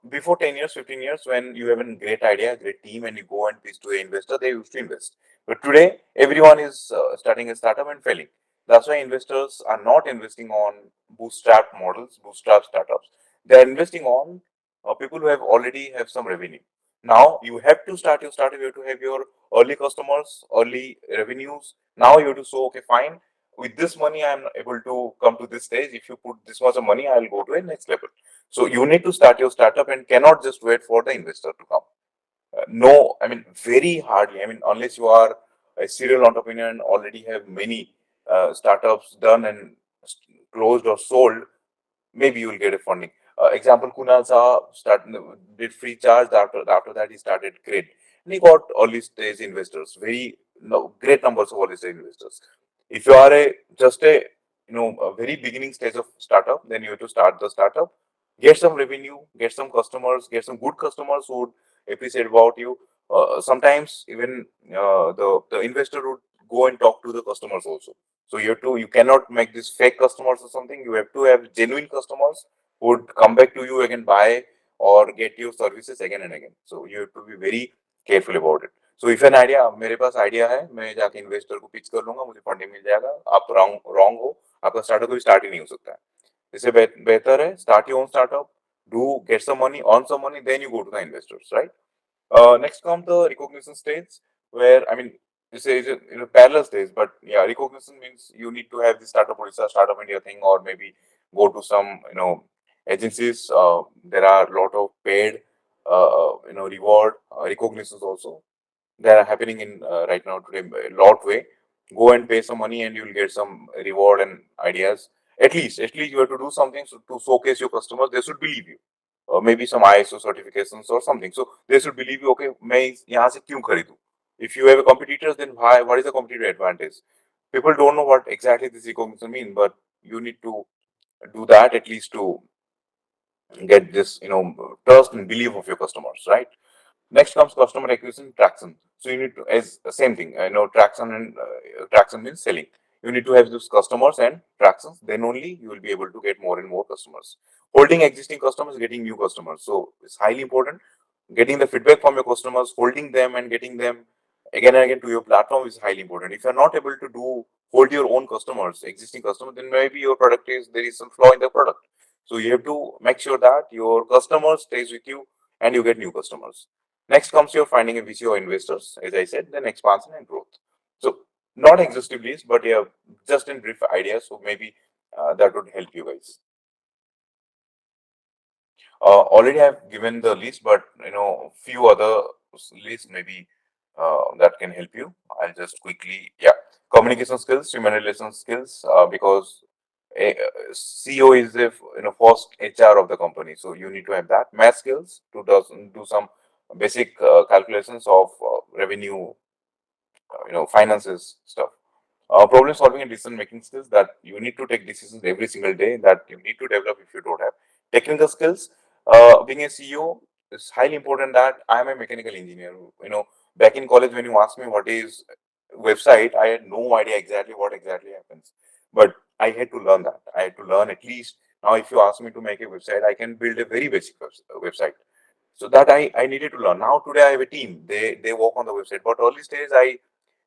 Speaker 2: Before 10 years, 15 years, when you have a great idea, great team, and you go and pitch to an investor, they used to invest. But today, everyone is starting a startup and failing. That's why investors are not investing on bootstrap models, bootstrap startups. They are investing on people who have already have some revenue. Now you have to start your startup. You have to have your early customers, early revenues. Now you have to show, okay, fine, with this money I'm able to come to this stage. If you put this much of money, I'll go to a next level. So you need to start your startup and cannot just wait for the investor to come. No, I mean, very hardly, I mean, unless you are a serial entrepreneur and already have many startups done and closed or sold, maybe you will get a funding. Example, Kunal did free charge. After that, he started Grid, and he got early stage investors. Very, no, great numbers of early stage investors. If you are just a very beginning stage of startup, then you have to start the startup, get some revenue, get some customers, get some good customers who would appreciate about you. Sometimes even the investor would go and talk to the customers also. So you cannot make this fake customers or something. You have to have genuine customers who would come back to you again, buy or get your services again and again. So you have to be very careful about it. So if an idea, मेरे पास idea है, मैं जाके investor को pitch कर लूंगा, मुझे funding मिल जाएगा. आप रॉन्ग हो, आपका स्टार्टअप कोई स्टार्ट ही नहीं हो सकता है. इससे बेहतर है start your own startup, do get some money, earn some money, then you go to the investors, right? Next come the recognition stage, where I mean, you say it's a parallel stage, but yeah, recognition means you need to have the startup Odisha, startup India thing, or maybe go to some agencies. There are a lot of paid reward recognitions also that are happening in right now today a lot way. Go and pay some money and you'll get some reward and ideas. At least you have to do something to showcase your customers. They should believe you. Maybe some ISO certifications or something. So they should believe you. Okay, मैं यहाँ से क्यों खरीदूं? If you have a competitors, then why? What is the competitive advantage? People don't know what exactly this recognition mean, but you need to do that at least to get this trust and belief of your customers, right? Next comes customer acquisition traction. So you need to, as same thing, traction and traction means selling. You need to have those customers and tractions. Then only you will be able to get more and more customers. Holding existing customers, getting new customers. So it's highly important. Getting the feedback from your customers, holding them and getting them again and again to your platform is highly important. If you're not able to hold your own customers, existing customers, then maybe your product is there is some flaw in the product. So you have to make sure that your customer stays with you and you get new customers. Next comes your finding a VC or investors, as I said, then expansion and growth. So not exhaustive list, but yeah, just in brief ideas. So maybe that would help you guys. Already I've given the list, but few other lists maybe that can help you. I'll just quickly, yeah, communication skills, human relation skills, because a CEO is the first HR of the company, so you need to have that. Math skills to do some basic calculations of revenue, finances stuff. Problem solving and decision making skills, that you need to take decisions every single day, that you need to develop if you don't have. Technical skills, being a CEO is highly important. That I am a mechanical engineer. Back in college when you asked me what is website, I had no idea exactly what exactly happens. But I had to learn that. I had to learn at least. Now if you ask me to make a website, I can build a very basic website. So that I needed to learn. Now today I have a team. They work on the website. But early stage I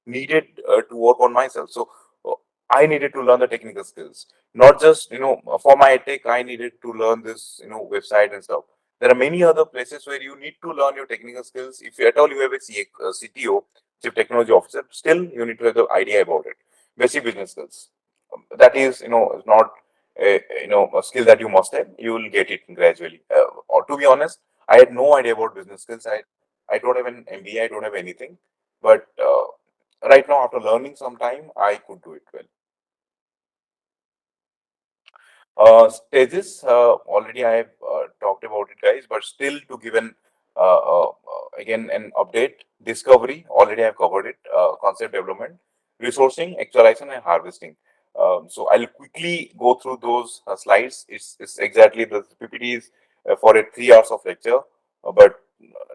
Speaker 2: needed to work on myself. So uh, I needed to learn the technical skills. Not just for my tech, I needed to learn this website and stuff. There are many other places where you need to learn your technical skills. If at all you have a CTO, Chief Technology Officer, still you need to have the idea about it. Basic business skills. That is not a skill that you must have. You will get it gradually. Or to be honest, I had no idea about business skills. I don't have an MBA. I don't have anything. But right now, after learning some time, I could do it well. Stages, already I have talked about it, guys, but still to give again an update. Discovery, already I have covered it. Concept development, resourcing, actualization, and harvesting. So I'll quickly go through those slides. It's exactly the PPT is for a 3 hours of lecture, but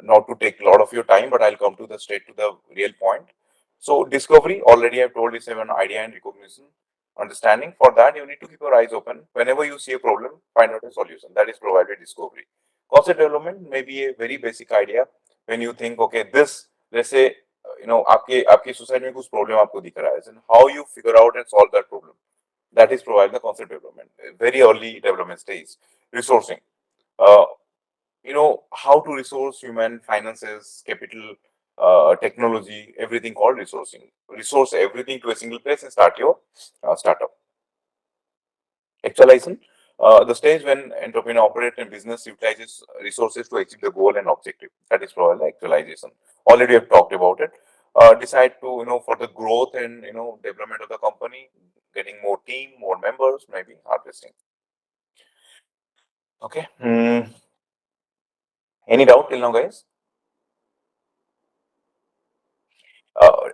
Speaker 2: not to take a lot of your time. But I'll come to the straight to the real point. So discovery, already I've told is an idea and recognition. Understanding, for that you need to keep your eyes open. Whenever you see a problem, find out a solution. That is provided discovery. Concept development may be a very basic idea. When you think, okay, this, let's say, आपके society में कुछ problem आपको दिख रहा है, and how you figure out and solve that problem, that is provided the concept development, very early development stage. Resourcing, uh, how to resource human finances, capital, technology, everything called resourcing. Resource everything to a single place and start your startup. Actualization, the stage when entrepreneur operate and business utilizes resources to achieve the goal and objective. That is probably actualization. Already I've talked about it. Decide to, for the growth and, development of the company, getting more team, more members, maybe harvesting. Okay. Any doubt till now, guys?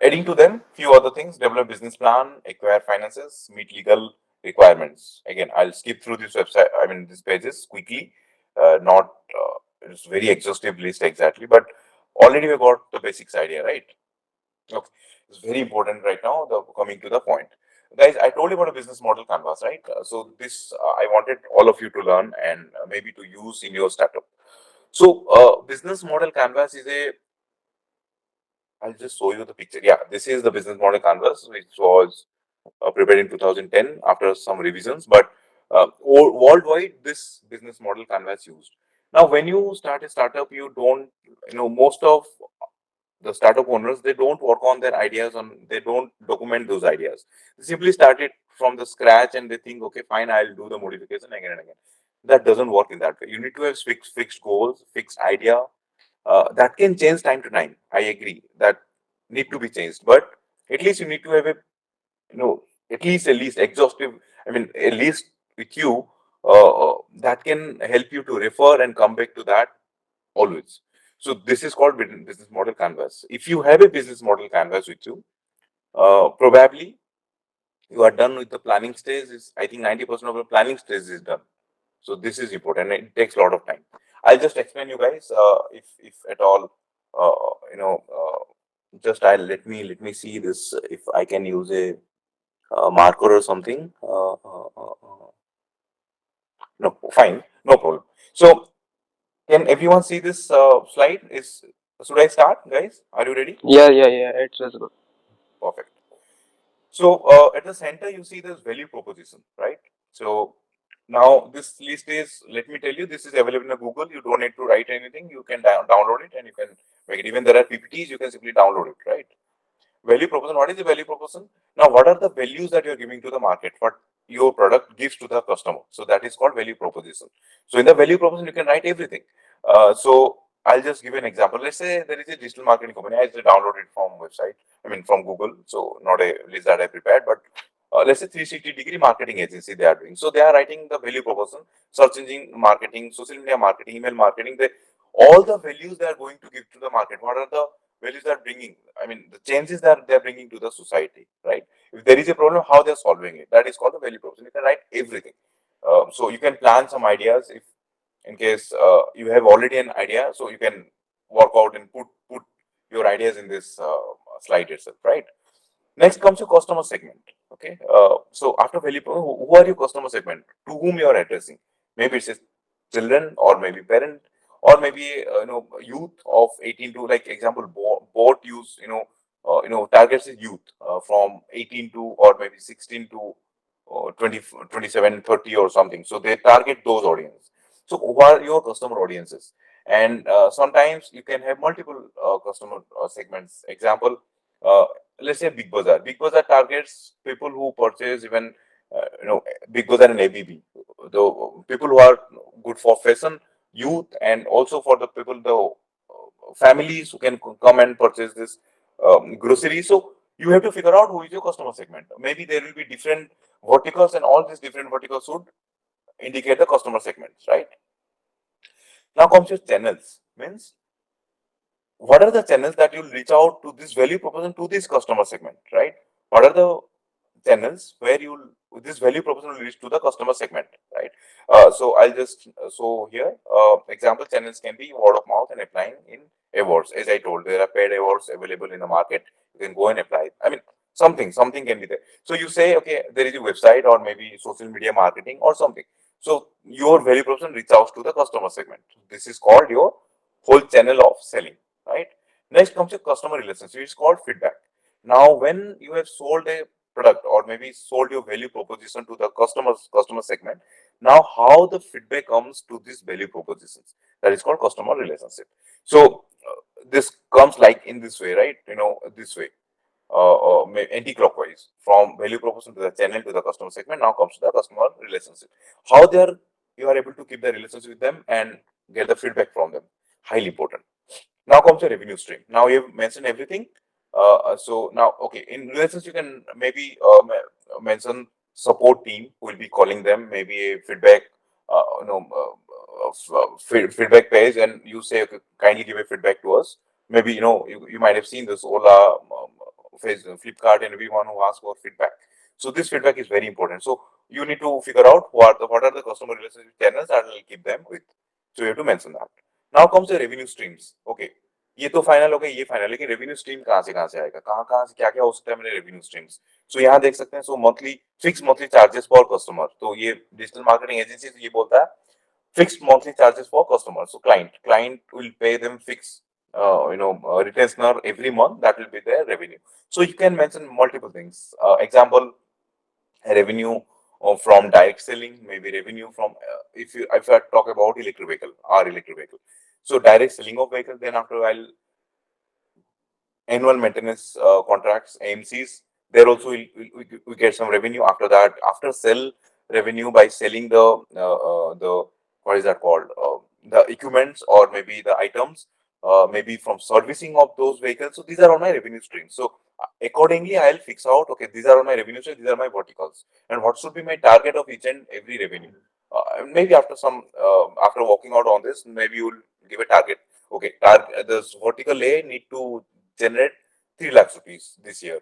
Speaker 2: Adding to them, few other things: develop business plan, acquire finances, meet legal requirements. Again, I'll skip through this website. I mean, these pages quickly. Not it's very exhaustive list exactly, but already we got the basics idea, right? Okay, it's very important right now. The coming to the point, guys. I told you about a business model canvas, right? So this I wanted all of you to learn and maybe to use in your startup. So, business model canvas is a, I'll just show you the picture. Yeah, this is the business model canvas, which was prepared in 2010 after some revisions. But worldwide, this business model canvas used. Now, when you start a startup, you don't, most of the startup owners, they don't work on their ideas, they don't document those ideas. They simply start it from the scratch and they think, okay, fine, I'll do the modification again and again. That doesn't work in that way. You need to have fixed goals, fixed idea. That can change time to time. I agree that need to be changed, but at least you need to have a, you know at least exhaustive, at least with you, that can help you to refer and come back to that always. So this is called business model canvas. If you have a business model canvas with you, probably you are done with the planning stage. Is, I think 90% of the planning stage is done. So this is important. It takes a lot of time. I'll just explain you guys, if at all, just I'll let me see this, if I can use a marker or something. No, fine, no problem. So can everyone see this slide? Should I start, guys? Are you ready?
Speaker 3: Yeah, yeah, yeah. It's good.
Speaker 2: Perfect. So at the center, you see this value proposition, right? So now this list is, let me tell you, this is available in Google. You don't need to write anything. You can download it and you can make it. Even there are PPTs, you can simply download it, right? Value proposition. What is the value proposition? Now, what are the values that you're giving to the market? What your product gives to the customer? So that is called value proposition. So in the value proposition, you can write everything. So I'll just give an example. Let's say there is a digital marketing company. I just downloaded from website. From Google. So not a list that I prepared, but let's say 360-degree marketing agency they are doing. So they are writing the value proposition: search engine marketing, social media marketing, email marketing. All the values they are going to give to the market. What are the values they are bringing? The changes that they are bringing to the society, right? If there is a problem, how they are solving it. That is called the value proposition. You can write everything. So you can plan some ideas if, in case you have already an idea, so you can work out and put your ideas in this slide itself, right? Next comes your customer segment. Okay, so after value, who are your customer segment? To whom you are addressing? Maybe it's children, or maybe parent, or maybe youth of 18 to, like example, boat use, targets is youth from 18 to, or maybe 16 to 20, 27, 30 or something. So they target those audience. So who are your customer audiences? And sometimes you can have multiple customer segments. Example, uh, let's say Big Bazaar. Big Bazaar targets people who purchase even, Big Bazaar and ABB. The people who are good for fashion, youth, and also for the people, the families who can come and purchase this grocery. So you have to figure out who is your customer segment. Maybe there will be different verticals, and all these different verticals should indicate the customer segments, right? Now comes your channels. Means, what are the channels that you'll reach out to this value proposition, to this customer segment, right? What are the channels where you'll, this value proposition will reach to the customer segment, right? So I'll just, so here, example channels can be word of mouth and applying in awards. As I told, there are paid awards available in the market. You can go and apply. Something can be there. So you say, okay, there is a website, or maybe social media marketing or something. So your value proposition reach out to the customer segment. This is called your whole channel of selling, right? Next comes your customer relationship. It's called feedback. Now, when you have sold a product, or maybe sold your value proposition to the customer segment, now how the feedback comes to these value propositions, that is called customer relationship. So this comes like in this way, right? This way, anti-clockwise, from value proposition to the channel to the customer segment. Now comes to the customer relationship. How they are, you are able to keep the relationship with them and get the feedback from them. Highly important. Now comes your revenue stream. Now you've mentioned everything. So now, okay, in relations, you can maybe mention support team who will be calling them, maybe a feedback, feedback page, and you say, okay, kindly give a feedback to us. Maybe you might have seen this Ola, Flipkart, and everyone who asks for feedback. So this feedback is very important. So you need to figure out what are the customer relationship channels that will keep them with. So you have to mention that. Now comes the revenue streams. Okay, ये तो final हो गया, ये final, लेकिन revenue stream कहाँ से आएगा, कहाँ से क्या क्या हो सकता है मेरे रेवेन्यू स्ट्रीम्स? सो यहाँ देख सकते हैं, सो monthly, fix monthly charges for customer. तो ये डिजिटल मार्केटिंग एजेंसी ये बोलता है fixed monthly charges for customers. So client will pay them fixed, retainer every month. That will be their revenue. So you can mention multiple things. Example, revenue or from direct selling, maybe revenue from if I talk about electric vehicle, our electric vehicle. So direct selling of vehicle, then after I'll annual maintenance contracts, AMCs. There also we get some revenue after that. After sell revenue by selling the what is that called? The equipments or maybe the items, maybe from servicing of those vehicles. So these are all my revenue streams. So accordingly, I'll fix out. Okay, these are all my revenue streams. These are my verticals, and what should be my target of each and every revenue. Maybe after some after working out on this, maybe you'll give a target. Okay, target this vertical A need to generate 3 lakhs rupees this year,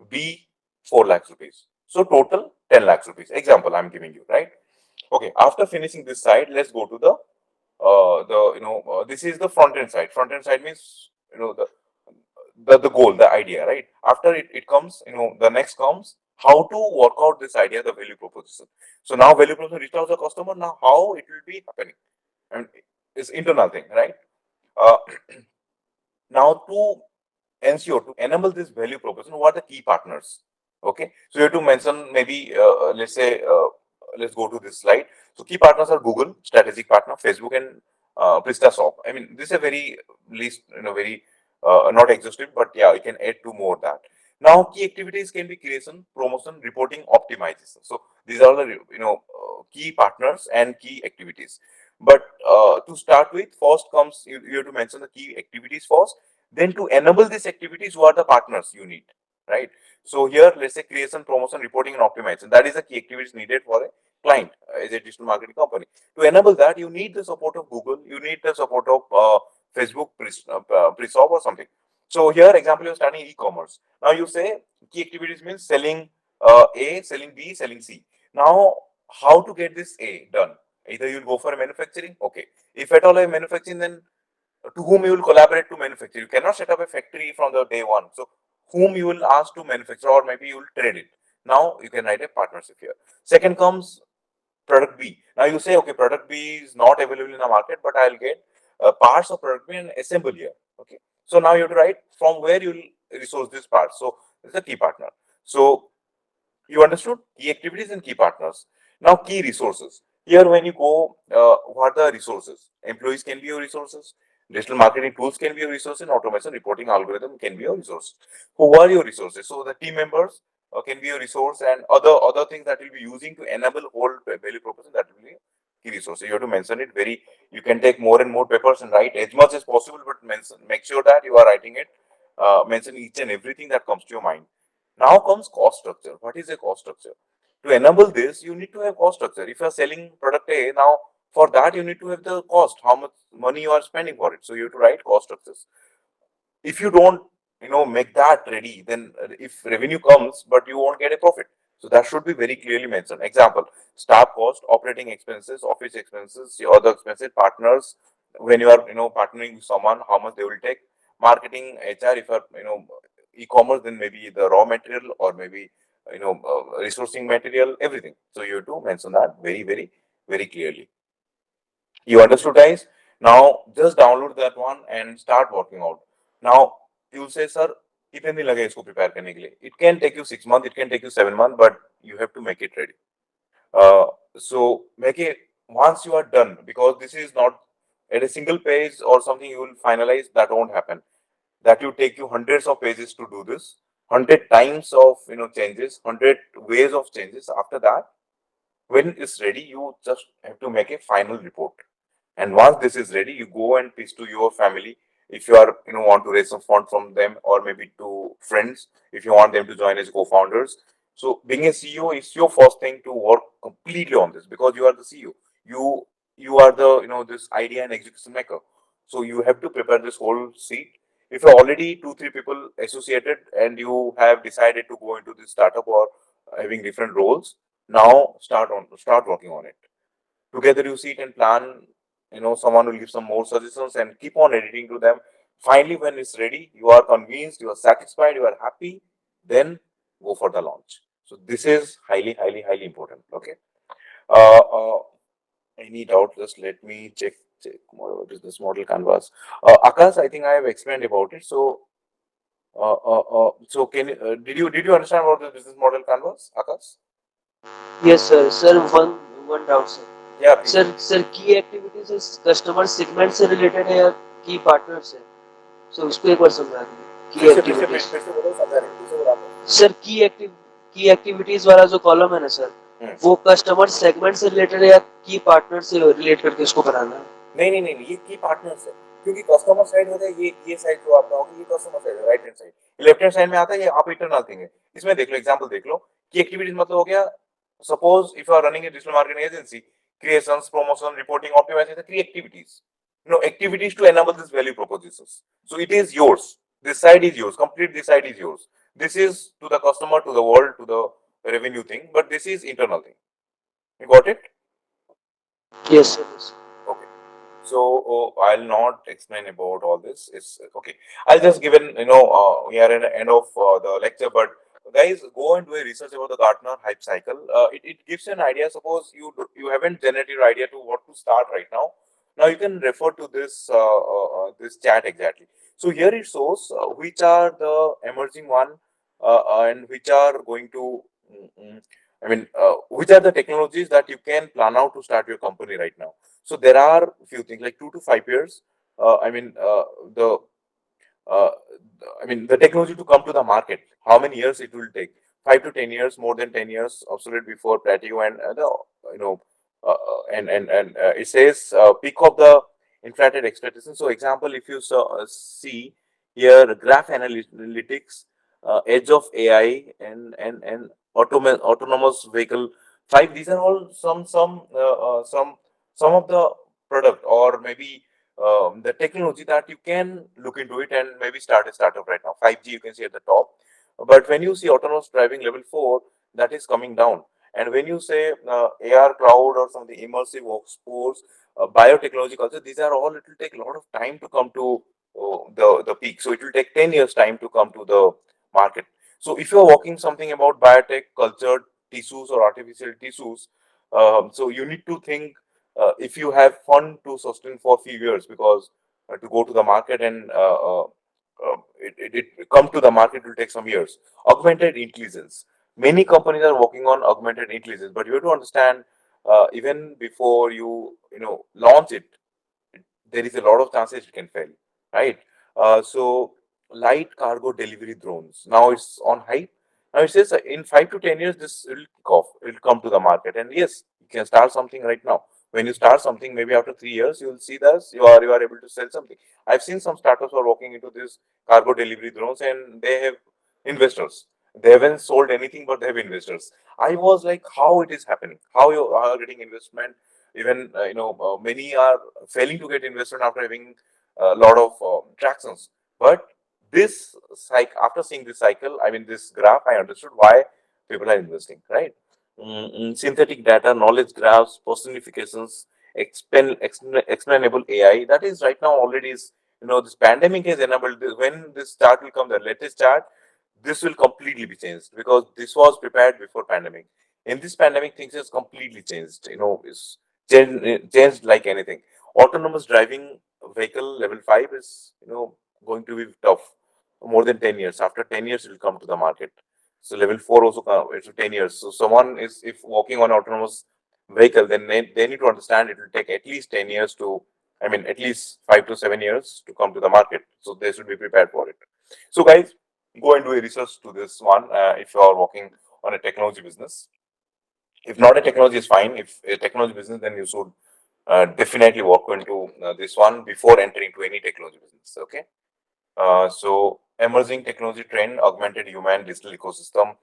Speaker 2: B 4 lakhs rupees. So total 10 lakhs rupees. Example I'm giving you, right? Okay, after finishing this side, let's go to the this is the front end side. Front end side means the goal, the idea, right? After it comes, the next comes how to work out this idea, the value proposition. So now value proposition reach out to the customer. Now how it will be happening, and it's internal thing, right? Uh, now to ensure to enable this value proposition, what are the key partners? Okay, so you have to mention maybe let's say let's go to this slide. So key partners are Google, strategic partner, Facebook, and PrestaShop. I mean, this is a very least very not exhaustive, but yeah, you can add two more that. Now, key activities can be creation, promotion, reporting, optimization. So these are the key partners and key activities. But to start with, first comes you have to mention the key activities first. Then to enable these activities, who are the partners you need, right? So here, let's say creation, promotion, reporting, and optimization. That is the key activities needed for a client as a digital marketing company. To enable that, you need the support of Google, you need the support of Facebook, Presop or something. So here, example, you're starting e-commerce. Now you say key activities means selling A, selling B, selling C. Now, how to get this A done? Either you'll go for a manufacturing, okay. If at all a manufacturing, then to whom you will collaborate to manufacture. You cannot set up a factory from the day one. So whom you will ask to manufacture, or maybe you will trade it. Now you can write a partnership here. Second comes product B. Now you say, okay, product B is not available in the market, but I'll get parts of product B and assemble here. Okay. So now you have to write from where you will resource this part. So this is a key partner. So you understood key activities and key partners. Now, key resources. Here, when you go, what are the resources? Employees can be your resources. Digital marketing tools can be your resources. And automation reporting algorithm can be your resource. Who are your resources? So the team members can be your resource, and other things that you'll be using to enable whole value proposition, that will be key resources. You have to mention it very. You can take more and more papers and write as much as possible, but make sure that you are writing it. Mention each and everything that comes to your mind. Now comes cost structure. What is a cost structure? To enable this, you need to have cost structure. If you are selling product A, now for that you need to have the cost, how much money you are spending for it. So you have to write cost structures. If you don't, make that ready, then if revenue comes, but you won't get a profit. So that should be very clearly mentioned. Example: staff cost, operating expenses, office expenses, your other expenses, partners. When you are, partnering with someone, how much they will take. Marketing, HR. If you are, e-commerce, then maybe the raw material, or maybe resourcing material, everything. So you have to mention that very, very, very clearly. You understood, guys? Now just download that one and start working out. Now you'll say, sir, कितने दिन लगे इसको prepare करने के लिए? It can take you 6 months, it can take you 7 months, but you have to make it ready. So make it once you are done, because this is not at a single page or something you will finalize. That won't happen. That will take you hundreds of pages to do this, 100 times of changes, 100 ways of changes. After that, when it's ready, you just have to make a final report. And once this is ready, you go and pitch to your family. If you are, want to raise some fund from them, or maybe to friends, if you want them to join as co-founders. So being a CEO is your first thing to work completely on this, because you are the CEO. You are the this idea and execution maker. So you have to prepare this whole seat. If you're already 2-3 people associated and you have decided to go into this startup or having different roles, now start working on it. Together you sit and plan. Someone will give some more suggestions and keep on editing to them. Finally, when it's ready, you are convinced, you are satisfied, you are happy, then go for the launch. So this is highly, highly, highly important. Okay. uh, uh, any doubt, just let me check more business model canvas. Akash, I think I have explained about it. So can did you understand about the business model canvas, Akash?
Speaker 3: Yes, sir. Sir, one doubt, sir.
Speaker 2: Yeah, please.
Speaker 3: Sir की activities customer segment से related है या की partner से? सो उसको एक बार समझा दीजिए की एक्टिविटीज।
Speaker 2: फिर से बोलो, समझा नहीं, फिर से बोलो आपने।
Speaker 3: सर की एक्टिविटीज वाला जो कॉलम है ना सर, वो कस्टमर सेगमेंट से रिलेटेड है या की पार्टनर से रिलेट करके उसको बनाना है?
Speaker 2: नहीं नहीं नहीं नहीं, ये की पार्टनर्स है, क्योंकि कस्टमर साइड होता है, ये साइड जो आपका होगा ये कस्टमर साइड है, right hand side. Left hand side में आता है ये आप इंटरनल थिंग है। इसमें देख लो, एग्जांपल देख लो कि एक्टिविटीज मतलब हो गया, suppose if you are running a digital marketing agency, creations, promotion, reporting, optimisation, three activities, activities to enable this value propositions. So it is yours, this side is yours, complete, this side is yours, this is to the customer, to the world, to the revenue thing, but this is internal thing. You got it?
Speaker 3: Yes sir.
Speaker 2: Okay. So I'll not explain about all this. It's okay. I'll just give an, we are at the end of the lecture, but guys, go and do a research about the Gartner hype cycle. It gives you an idea. Suppose you haven't generated your idea to what to start right now. Now you can refer to this chat exactly. So here it shows which are the emerging one and which are going to. Which are the technologies that you can plan out to start your company right now. So there are few things like 2 to 5 years. Uh, I mean, uh, the uh, the technology to come to the market. How many years it will take? 5 to 10 years, more than 10 years, obsolete before plateau, and you know, it says peak of the inflated expectation. So, example, if you see here, graph analytics, edge of AI, and autonomous vehicle. Five. These are all some of the product, or maybe the technology that you can look into it and maybe start a startup right now. 5G you can see at the top, but when you see autonomous driving level 4, that is coming down. And when you say AR, cloud, or something immersive workforce, biotechnology culture, these are all, it will take a lot of time to come to the peak. So it will take 10 years time to come to the market. So if you're working something about biotech, cultured tissues or artificial tissues, so you need to think if you have fund to sustain for a few years, because to go to the market and it come to the market will take some years. Augmented intelligence. Many companies are working on augmented intelligence, but you have to understand even before you launch it, there is a lot of chances it can fail, right? So light cargo delivery drones. Now it's on hype. Now it says in 5 to 10 years this will kick off. It will come to the market, and yes, you can start something right now. When you start something, maybe after 3 years, you will see that you are able to sell something. I've seen some startups are working into this cargo delivery drones, and they have investors. They haven't sold anything, but they have investors. I was like, how it is happening? How you are getting investment? Even many are failing to get investment after having a lot of tractions. But this cycle, after seeing this cycle, this graph, I understood why people are investing, right? Synthetic data, knowledge graphs, personifications, explainable AI. That is right now already is, this pandemic has enabled this. When this chart will come, the latest chart, this will completely be changed, because this was prepared before pandemic. In this pandemic, things has completely changed. Is changed like anything. Autonomous driving vehicle level 5 is going to be tough. More than 10 years. After 10 years, it will come to the market. So level 4 also it's 10 years. So someone is if working on autonomous vehicle, then they need to understand it will take at least 10 years to. At least 5 to 7 years to come to the market. So they should be prepared for it. So guys, go and do a research to this one if you are working on a technology business. If not a technology is fine. If a technology business, then you should definitely walk into this one before entering to any technology business. Okay. So emerging technology trend, augmented human digital ecosystem,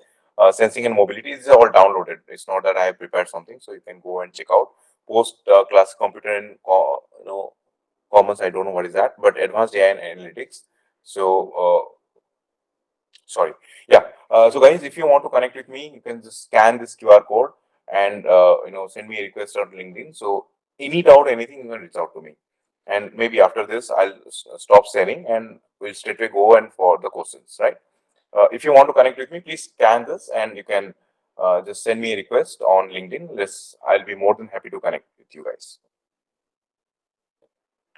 Speaker 2: sensing and mobility. These are all downloaded. It's not that I have prepared something, so you can go and check out. Post class computer and commons. I don't know what is that, but advanced AI and analytics. So sorry, yeah. So guys, if you want to connect with me, you can just scan this QR code and send me a request on LinkedIn. So any doubt, anything, you can reach out to me. And maybe after this, I'll stop sharing and we'll straightway go and for the questions, right? If you want to connect with me, please scan this and you can just send me a request on LinkedIn. I'll be more than happy to connect with you guys.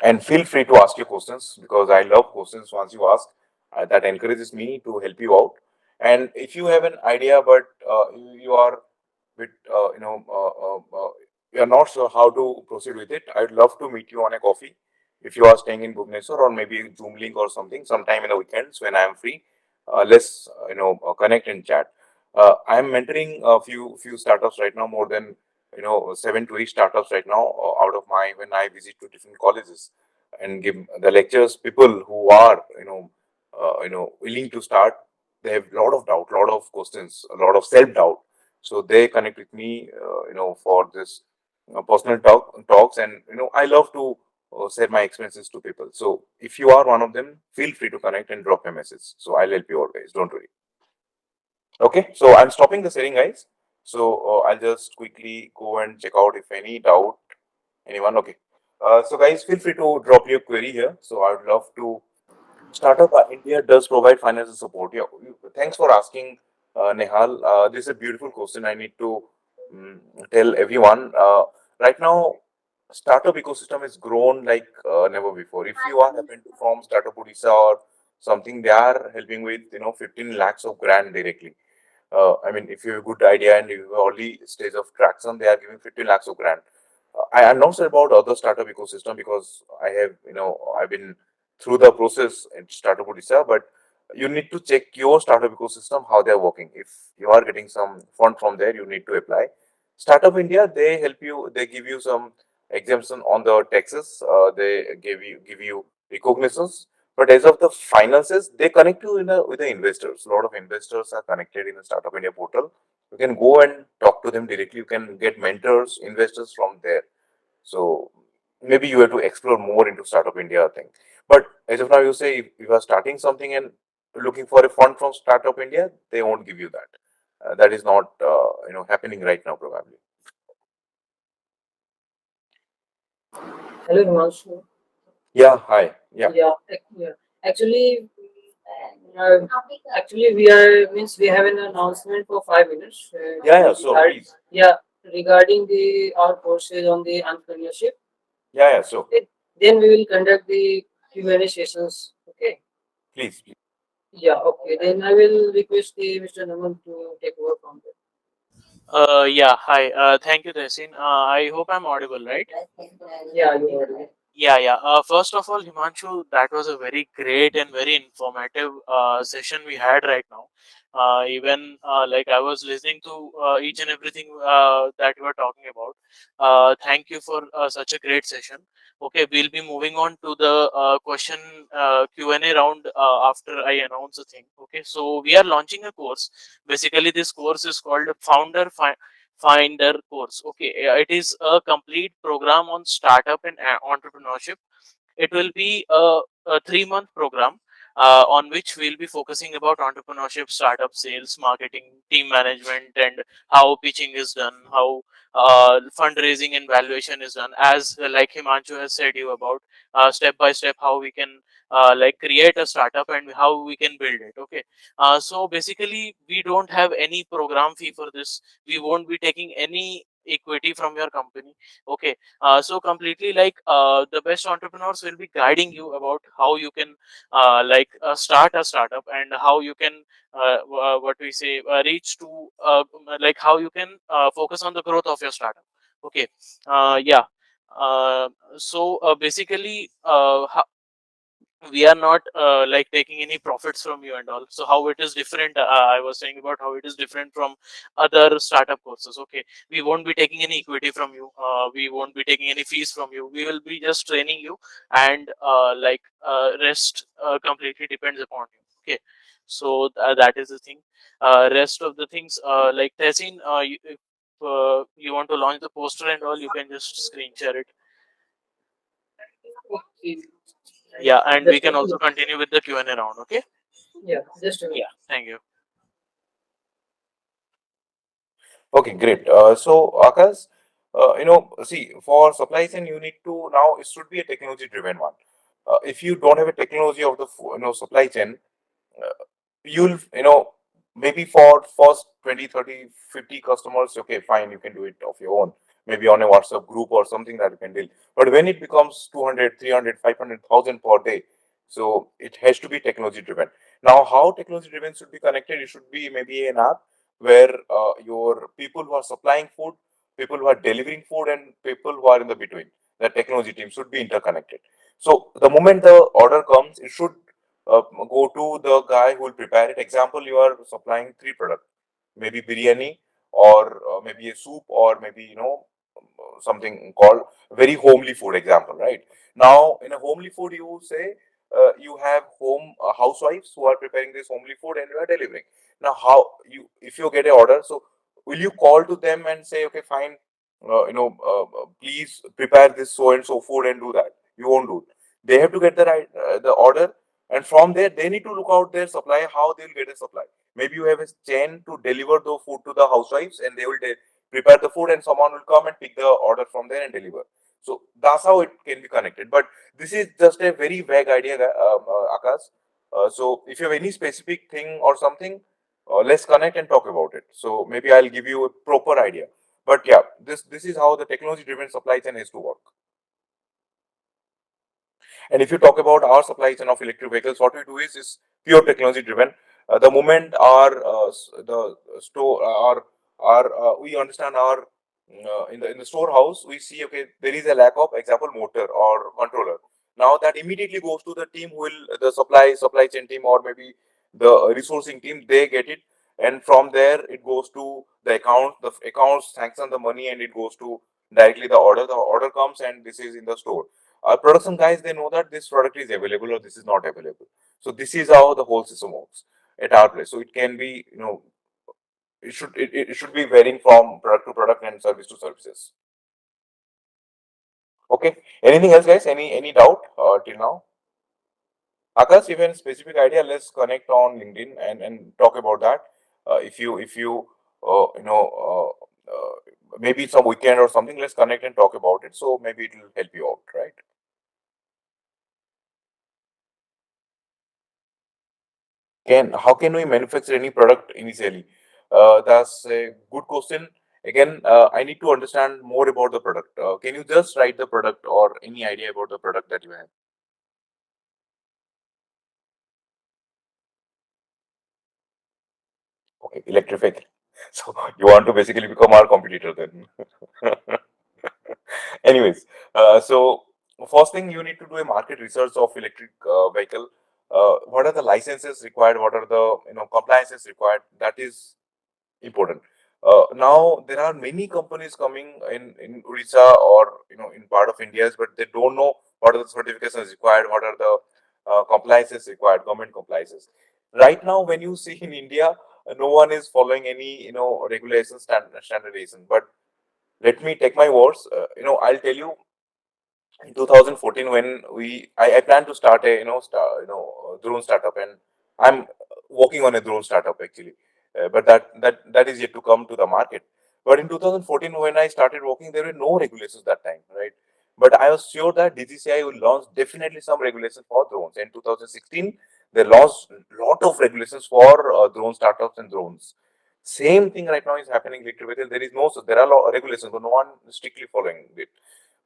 Speaker 2: And feel free to ask your questions, because I love questions. Once you ask, that encourages me to help you out. And if you have an idea, but you are bit, we are not sure how to proceed with it, I'd love to meet you on a coffee if you are staying in Bhubaneswar, or maybe Zoom link or something sometime in the weekends when I am free. Let's connect and chat. I am mentoring a few startups right now, more than 7 to 8 startups right now, out of my when I visit to different colleges and give the lectures. People who are willing to start, they have a lot of doubt, lot of questions, a lot of self doubt. So they connect with me, for this personal talks, and I love to share my experiences to people. So if you are one of them, feel free to connect and drop a message. So I'll help you always. Don't worry. Okay, so I'm stopping the sharing, guys. So I'll just quickly go and check out if any doubt. Anyone? Okay. So guys, feel free to drop your query here. So I would love to. Startup India does provide financial support. Yeah, thanks for asking, Nehal. This is a beautiful question. I need to um, tell everyone. Right now, startup ecosystem has grown like never before. If you are happen to from Startup Odisha or something, they are helping with 15 lakhs of grant directly. I mean, if you have a good idea and you have early stage of traction, they are giving 15 lakhs of grant. I am not sure about other startup ecosystem because I have, I've been through the process in Startup Odisha, but you need to check your startup ecosystem, how they are working. If you are getting some fund from there, you need to apply. Startup India, they help you, they give you some exemption on the taxes, they give you recognitions. But as of the finances, they connect you with the investors. A lot of investors are connected in the Startup India portal. You can go and talk to them directly. You can get mentors, investors from there. So maybe you have to explore more into Startup India thing. But as of now, you say if you are starting something and looking for a fund from Startup India, they won't give you that. That is not happening right now probably.
Speaker 3: Hello, Himansu.
Speaker 2: Yeah. Hi. Yeah.
Speaker 3: Yeah. Actually, uh, actually, we are means we have an announcement for 5 minutes.
Speaker 2: Yeah. Yeah. So please.
Speaker 3: Yeah, regarding the our courses on the entrepreneurship.
Speaker 2: Yeah. Yeah. So
Speaker 3: Okay. Then we will conduct the Q&A sessions. Okay.
Speaker 2: please. Please.
Speaker 3: Yeah. Okay. Then I will request the Mr. Naman to take over from there.
Speaker 4: Yeah, hi. Thank you, Tehsin. I hope I'm audible, right?
Speaker 3: Yeah, you are.
Speaker 4: Yeah. First of all, Himanshu, that was a very great and very informative session we had right now. Even like I was listening to each and everything that you were talking about. Thank you for such a great session. Okay, we'll be moving on to the question Q&A round after I announce a thing. Okay, so we are launching a course. Basically, this course is called Finder course. Okay, it is a complete program on startup and entrepreneurship. It will be a 3 month program on which we'll be focusing about entrepreneurship, startup, sales, marketing, team management, and how pitching is done, how fundraising and valuation is done. As like Himanshu has said you about step by step how we can like create a startup and how we can build it. Okay, so basically we don't have any program fee for this. We won't be taking any equity from your company. Okay, so completely like the best entrepreneurs will be guiding you about how you can start a startup and how you can what we say reach to like how you can focus on the growth of your startup. Okay, yeah. So basically we are not like taking any profits from you and all. So how it is different, I was saying about how it is different from other startup courses. Okay, we won't be taking any equity from you, we won't be taking any fees from you. We will be just training you, and rest completely depends upon you. Okay, so that is the thing. Rest of the things like Tessin, if you want to launch the poster and all, you can just screen share it.
Speaker 3: Okay.
Speaker 4: Yeah, and we
Speaker 3: Just a
Speaker 4: can also
Speaker 3: minute.
Speaker 4: continue with the Q&A round. Okay.
Speaker 3: Yeah, just a minute.
Speaker 4: Yeah, thank you.
Speaker 2: Okay, great. So Akash, see, for supply chain, you need to now it should be a technology driven one. If you don't have a technology of the supply chain, uh, you'll maybe for first 20, 30, 50 customers, okay, fine, you can do it of your own, maybe on a WhatsApp group or something that you can deal. But when it becomes 200, 300, 500,000 per day, so it has to be technology driven. Now how technology driven should be connected? It should be maybe an app where your people who are supplying food, people who are delivering food, and people who are in the between, the technology team should be interconnected. So the moment the order comes, it should go to the guy who will prepare it. Example, you are supplying three products, maybe biryani, or maybe a soup, or maybe something called very homely food. Example, right? Now in a homely food, you say you have home housewives who are preparing this homely food and you are delivering. Now, how you, if you get an order, so will you call to them and say, okay, fine, please prepare this so and so food and do that? You won't do it. They have to get the right the order, and from there they need to look out their supply, how they'll get a supply. Maybe you have a chain to deliver the food to the housewives, and they will prepare the food, and someone will come and pick the order from there and deliver. So that's how it can be connected. But this is just a very vague idea, Akash. So if you have any specific thing or something, let's connect and talk about it. So maybe I'll give you a proper idea. But yeah, this is how the technology driven supply chain has to work. And if you talk about our supply chain of electric vehicles, what we do is pure technology driven. The moment the store our we understand our in the storehouse, we see, okay, there is a lack of, example, motor or controller. Now that immediately goes to the team who will, the supply chain team, or maybe the resourcing team. They get it, and from there it goes to the account. The accounts sanction the money, and it goes to directly the order. The order comes, and this is in the store. Our production guys, they know that this product is available or this is not available. So this is how the whole system works at our place. So it can be, it should be varying from product to product and service to services. Okay. Anything else, guys? Any doubt till now? Akash, even specific idea, let's connect on LinkedIn and talk about that. If you maybe some weekend or something, let's connect and talk about it. So maybe it will help you out, right? How can we manufacture any product initially? That's a good question. Again, I need to understand more about the product. Can you just write the product or any idea about the product that you have? Okay, electric. So you want to basically become our competitor then. Anyways, so first thing, you need to do a market research of electric vehicle. What are the licenses required? What are the compliances required? That is important. Now there are many companies coming in Odisha, or in part of India, but they don't know what are the certifications required, what are the compliances required, government compliances. Right now, when you see in India, no one is following any regulation standardization. But let me take my words. I'll tell you, in 2014, when I plan to start a drone startup, and I'm working on a drone startup actually, but that is yet to come to the market. But in 2014, when I started working, there were no regulations that time, right? But I was sure that DGCI will launch definitely some regulations for drones. In 2016, they launched a lot of regulations for drone startups and drones. Same thing right now is happening in electric vehicle. There are regulations, but no one is strictly following it.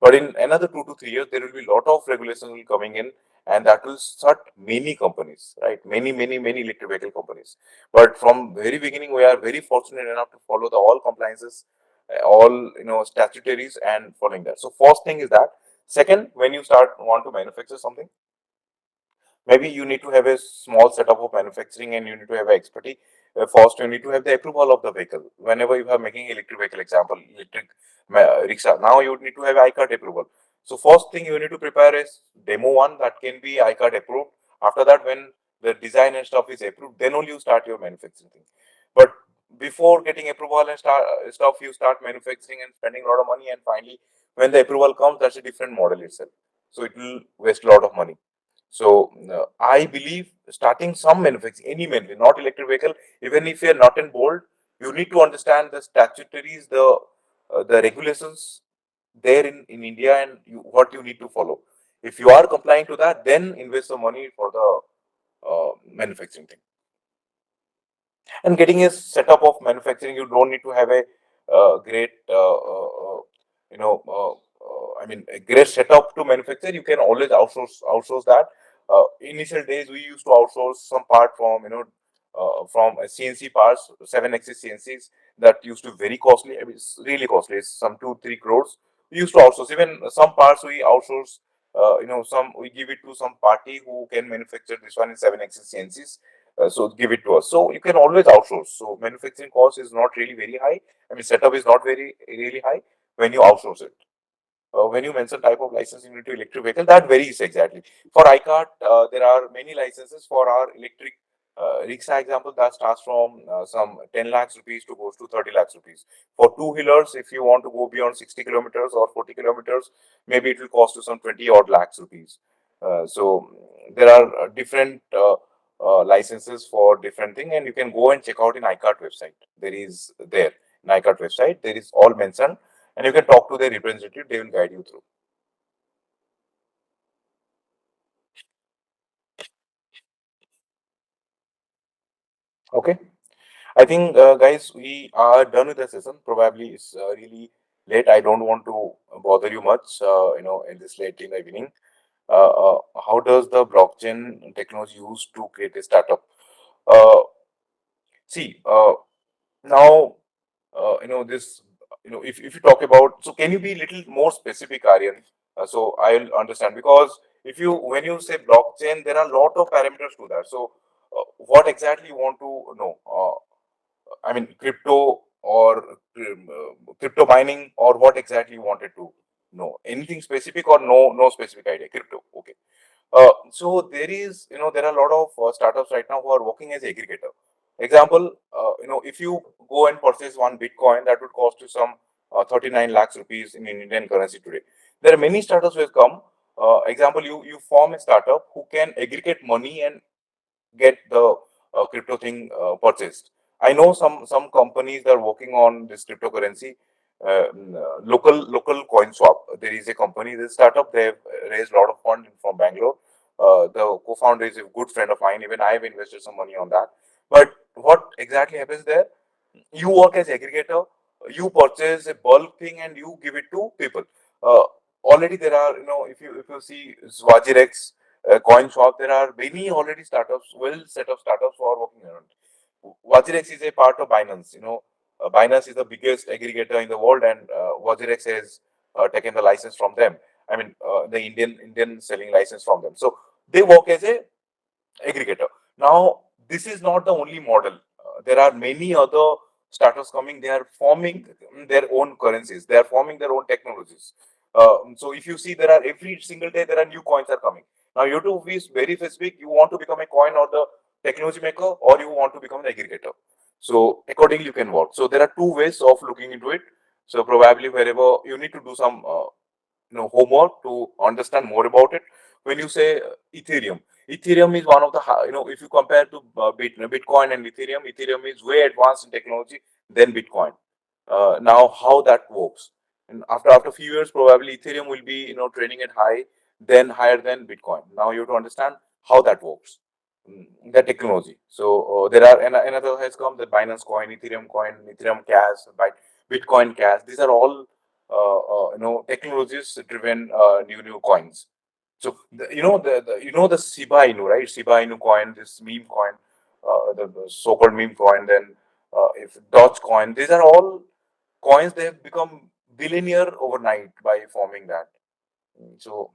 Speaker 2: But in another 2 to 3 years, there will be a lot of regulations will coming in, and that will start many companies, right? Many electric vehicle companies. But from very beginning, we are very fortunate enough to follow the all compliances, all statutories, and following that. So first thing is that. Second, when you start want to manufacture something, maybe you need to have a small setup of manufacturing, and you need to have expertise. First, you need to have the approval of the vehicle. Whenever you are making electric vehicle, example, electric rickshaw, now you need to have ICART approval. So first thing, you need to prepare a demo one that can be ICART approved. After that, when the design and stuff is approved, then only you start your manufacturing thing. But before getting approval and stuff, you start manufacturing and spending a lot of money, and finally, when the approval comes, that's a different model itself. So it will waste a lot of money. So I believe starting some manufacturing, any manufacturing, not electric vehicle, even if you are not in bold, you need to understand the statutories, the regulations there in India, and what you need to follow. If you are complying to that, then invest the money for the manufacturing thing. And getting a setup of manufacturing, you don't need to have a great, I mean, a great setup to manufacture. You can always outsource that. Initial days, we used to outsource some part from from CNC parts, 7-axis CNCs that used to be very costly. I mean, it's really costly. It's some 2-3 crores. We used to outsource. Even some parts we outsource. Some we give it to some party who can manufacture this one in 7-axis CNCs. So give it to us. So you can always outsource. So manufacturing cost is not really very high. I mean, setup is not very really high when you outsource it. When you mention type of license you need to electric vehicle, that varies exactly. For iCart, there are many licenses for our electric rickshaw example that starts from some 10 lakhs rupees to goes to 30 lakhs rupees. For two-wheelers, if you want to go beyond 60 kilometers or 40 kilometers, maybe it will cost you some 20 odd lakhs rupees. So there are different licenses for different thing, and you can go and check out in iCart website. There in iCart website, there is all mentioned, and you can talk to their representative. They will guide you through. Okay. I think, guys, we are done with the session. Probably it's really late. I don't want to bother you much, in this late in the evening. How does the blockchain technology use to create a startup? Uh, See, now, this, if you talk about, so can you be a little more specific, Aryan? So I'll understand, because when you say blockchain, there are a lot of parameters to that. So, what exactly you want to know? I mean, crypto or crypto mining, or what exactly you wanted to know? Anything specific or no specific idea? Crypto, okay. So there are a lot of startups right now who are working as aggregator. Example, if you go and purchase one Bitcoin, that would cost you some 39 lakhs rupees in Indian currency today. There are many startups who have come. Example, you form a startup who can aggregate money and get the crypto thing purchased. I know some companies that are working on this cryptocurrency. Local coin swap. There is a company, this startup. They have raised a lot of fund from Bangalore. The co-founder is a good friend of mine. Even I have invested some money on that. But what exactly happens there? You work as aggregator. You purchase a bulk thing and you give it to people. Uh, Already there are, if you see Swajirex, CoinSwap, there are many already startups, well set of startups who are working around. Wajirex is a part of Binance. Binance is the biggest aggregator in the world, and Wajirex has taken the license from them. I mean, the Indian selling license from them. So they work as a aggregator. Now, this is not the only model. There are many other startups coming. They are forming their own currencies. They are forming their own technologies. So if you see, there are every single day there are new coins are coming. Now you have to be very specific. You want to become a coin or the technology maker, or you want to become an aggregator. So accordingly, you can work. So there are two ways of looking into it. So probably wherever you need to do some homework to understand more about it. When you say Ethereum is one of the if you compare to Bitcoin and Ethereum is way advanced in technology than Bitcoin. Now how that works, and after a few years, probably Ethereum will be trading at then higher than Bitcoin. Now you have to understand how that works, the technology. So there are another has come, the Binance Coin, Ethereum Cash, Bitcoin Cash. These are all technologies driven new coins. So the Shiba Inu, right? Shiba Inu coin, this meme coin, the so-called meme coin. Then if Dogecoin, these are all coins. They have become billionaire overnight by forming that. So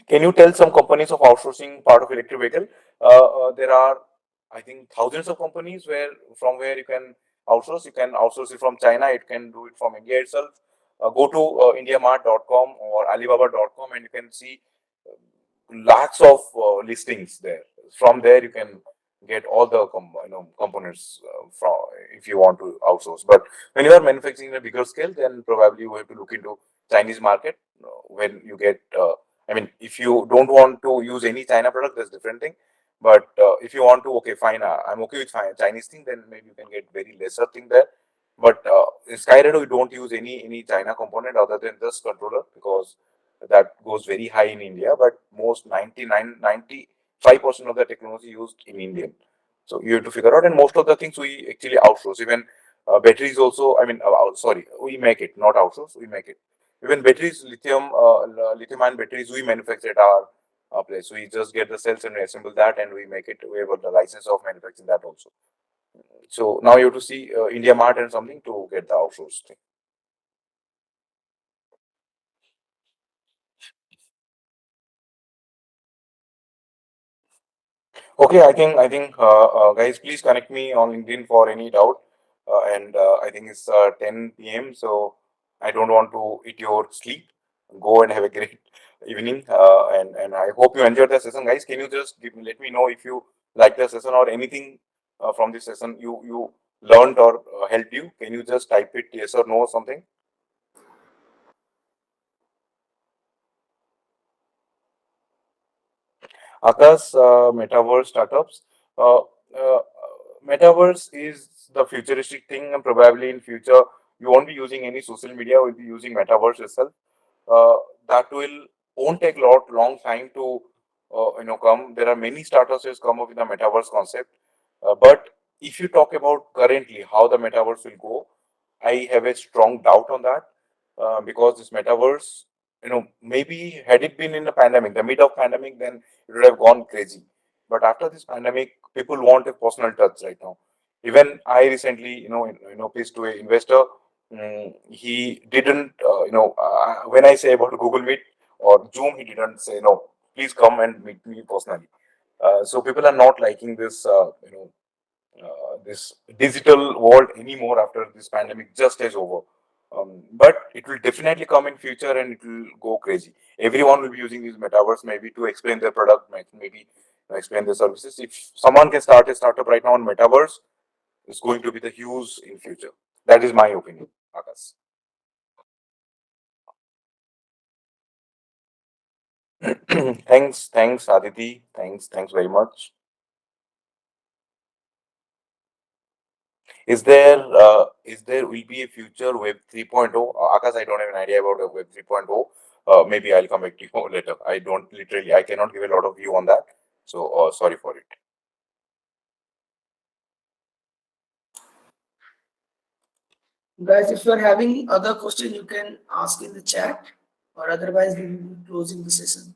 Speaker 2: can you tell some companies of outsourcing part of electric vehicle? There are, I think, thousands of companies where you can outsource. You can outsource it from China. You can do it from India itself. Go to indiamart.com or alibaba.com, and you can see lakhs of listings there. From there, you can get all the components from if you want to outsource. But when you are manufacturing in a bigger scale, then probably you have to look into Chinese market. When you get, I mean, if you don't want to use any China product, that's different thing. But if you want to, okay, fine, I'm okay with Chinese thing, then maybe you can get very lesser thing there. But in Skyy, we don't use any China component other than just controller, because that goes very high in India, but most 95% of the technology used in Indian. So you have to figure out, and most of the things we actually outsource. Even batteries also, I mean, sorry, we make it, not outsource, we make it. Even batteries, lithium ion batteries, we manufacture it place. So we just get the cells and we assemble that, and we make it. We have the license of manufacturing that also. So now you have to see India Mart and something to get the outsourced thing. Okay, I think guys, please connect me on LinkedIn for any doubt. And I think it's 10 p.m. So I don't want to eat your sleep. Go and have a great evening. And I hope you enjoyed the session, guys. Can you just let me know if you like the session or anything from this session you learned or helped you? Can you just type it yes or no or something? Akash, metaverse startups. Uh, uh, Metaverse is the futuristic thing, and probably in future you won't be using any social media. We'll be using metaverse itself. Uh, that will won't take long time to come. There are many startups has come up with the metaverse concept, but if you talk about currently how the metaverse will go, I have a strong doubt on that because this metaverse, maybe had it been in the pandemic, the mid of pandemic, then it would have gone crazy. But after this pandemic, people want a personal touch right now. Even I recently, pitched to an investor. He didn't, when I say about Google Meet or Zoom, he didn't say no. Please come and meet me personally. So people are not liking this digital world anymore after this pandemic just is over. But it will definitely come in future and it will go crazy. Everyone will be using these metaverse maybe to explain their product, maybe explain their services. If someone can start a startup right now on metaverse, it's going to be the huge in future. That is my opinion, Akash. Thanks, Aditi. Thanks very much. Is there will be a future Web 3.0? Akash, I don't have an idea about a Web 3.0. Maybe I'll come back to you later. I cannot give a lot of view on that. So sorry for it.
Speaker 3: Guys, if you are having other questions, you can ask in the chat, or otherwise we will be closing the session.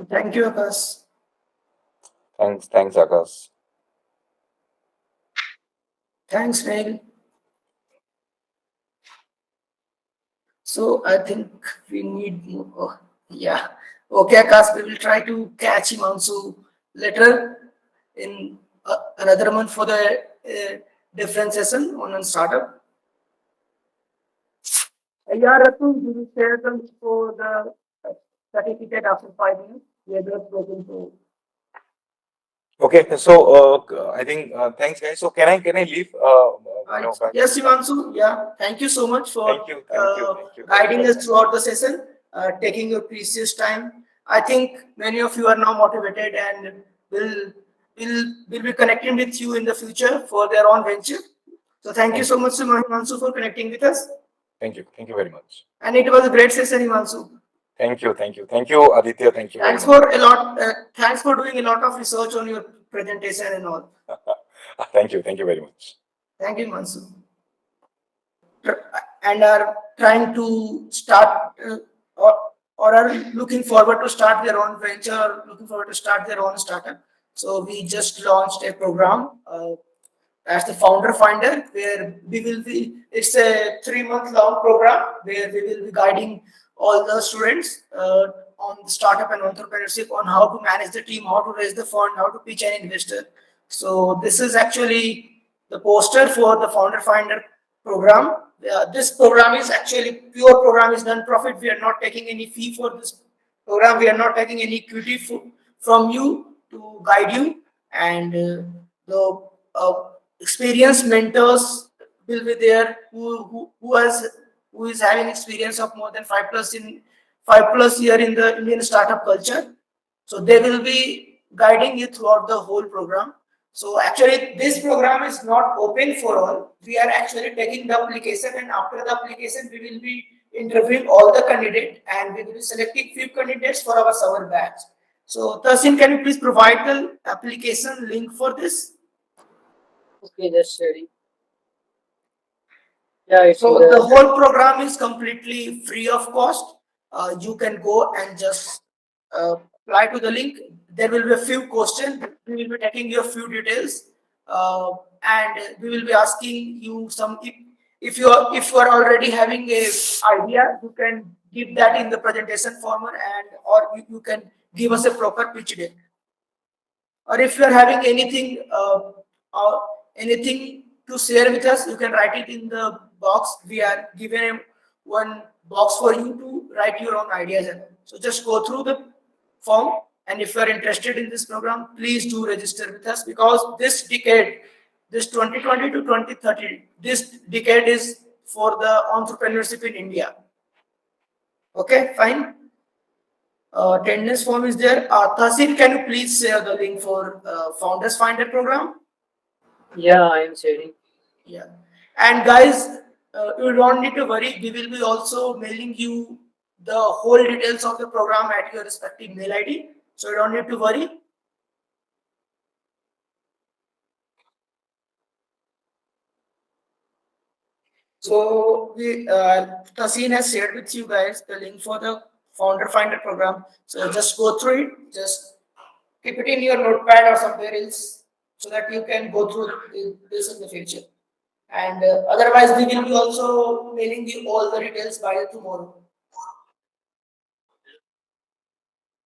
Speaker 3: Thank you, Akash.
Speaker 2: Thanks, Akash.
Speaker 3: Thanks, Neil. So I think we need more. Oh, yeah. Okay, Akash, we will try to catch Himansu later in another month for the different session on a startup. Yeah, Ratu, we will share them for the certificate after 5 minutes. We are just looking to.
Speaker 2: Okay, so I think thanks, guys. So can I leave? Back?
Speaker 3: Yes, Himansu. Yeah, thank you so much for
Speaker 2: Thank you.
Speaker 3: guiding us throughout the session, taking your precious time. I think many of you are now motivated and will be connecting with you in the future for their own venture. So thank you so much, Himansu, for connecting with us.
Speaker 2: Thank you very much.
Speaker 3: And it was a great session, Himansu.
Speaker 2: Thank you, Aditya. Thank you very
Speaker 3: Thanks
Speaker 2: much.
Speaker 3: for a lot. Thanks for doing a lot of research on your presentation and all.
Speaker 2: Thank you very much.
Speaker 3: Thank you, Himansu. And are trying to start or are looking forward to start their own venture, or looking forward to start their own startup. So we just launched a program as the founder finder, where we will be, it's a 3 month long program where we will be guiding all the students on the startup and entrepreneurship, on how to manage the team, how to raise the fund, how to pitch an investor. So this is actually the poster for the founder finder program. This program is actually pure program, is non-profit. We are not taking any fee for this program. We are not taking any equity from you to guide you, and the uh, experienced mentors will be there who is having experience of more than 5+ year in the Indian startup culture. So they will be guiding you throughout the whole program. So actually, this program is not open for all. We are actually taking the application, and after the application, we will be interviewing all the candidates, and we will be selecting few candidates for our summer batch. So Tasin, can you please provide the application link for this?
Speaker 5: Okay, just sharing. Yeah, it's
Speaker 3: So
Speaker 5: in
Speaker 3: the
Speaker 5: the
Speaker 3: whole program is completely free of cost. You can go and just apply to the link. There will be a few questions. We will be taking your few details, and we will be asking you some. If you are already having a idea, you can give that in the presentation format, and or you can give us a proper pitch deck. Or if you are having anything or anything to share with us, you can write it in the box. We are given one box for you to write your own ideas in. So just go through the form, and if you are interested in this program, please do register with us, because this decade, this 2020 to 2030, this decade is for the entrepreneurship in India. Okay, fine. Attendance form is there. Tasin, can you please share the link for Founders Finder program?
Speaker 5: yeah, I am sharing.
Speaker 3: Yeah. And guys, you don't need to worry. We will be also mailing you the whole details of the program at your respective mail ID. So you don't need to worry. So Tasin has shared with you guys the link for the Founder Finder program. So just go through it. Just keep it in your notepad or somewhere else, so that you can go through this in the future. And otherwise, we will be also mailing you all the details by tomorrow.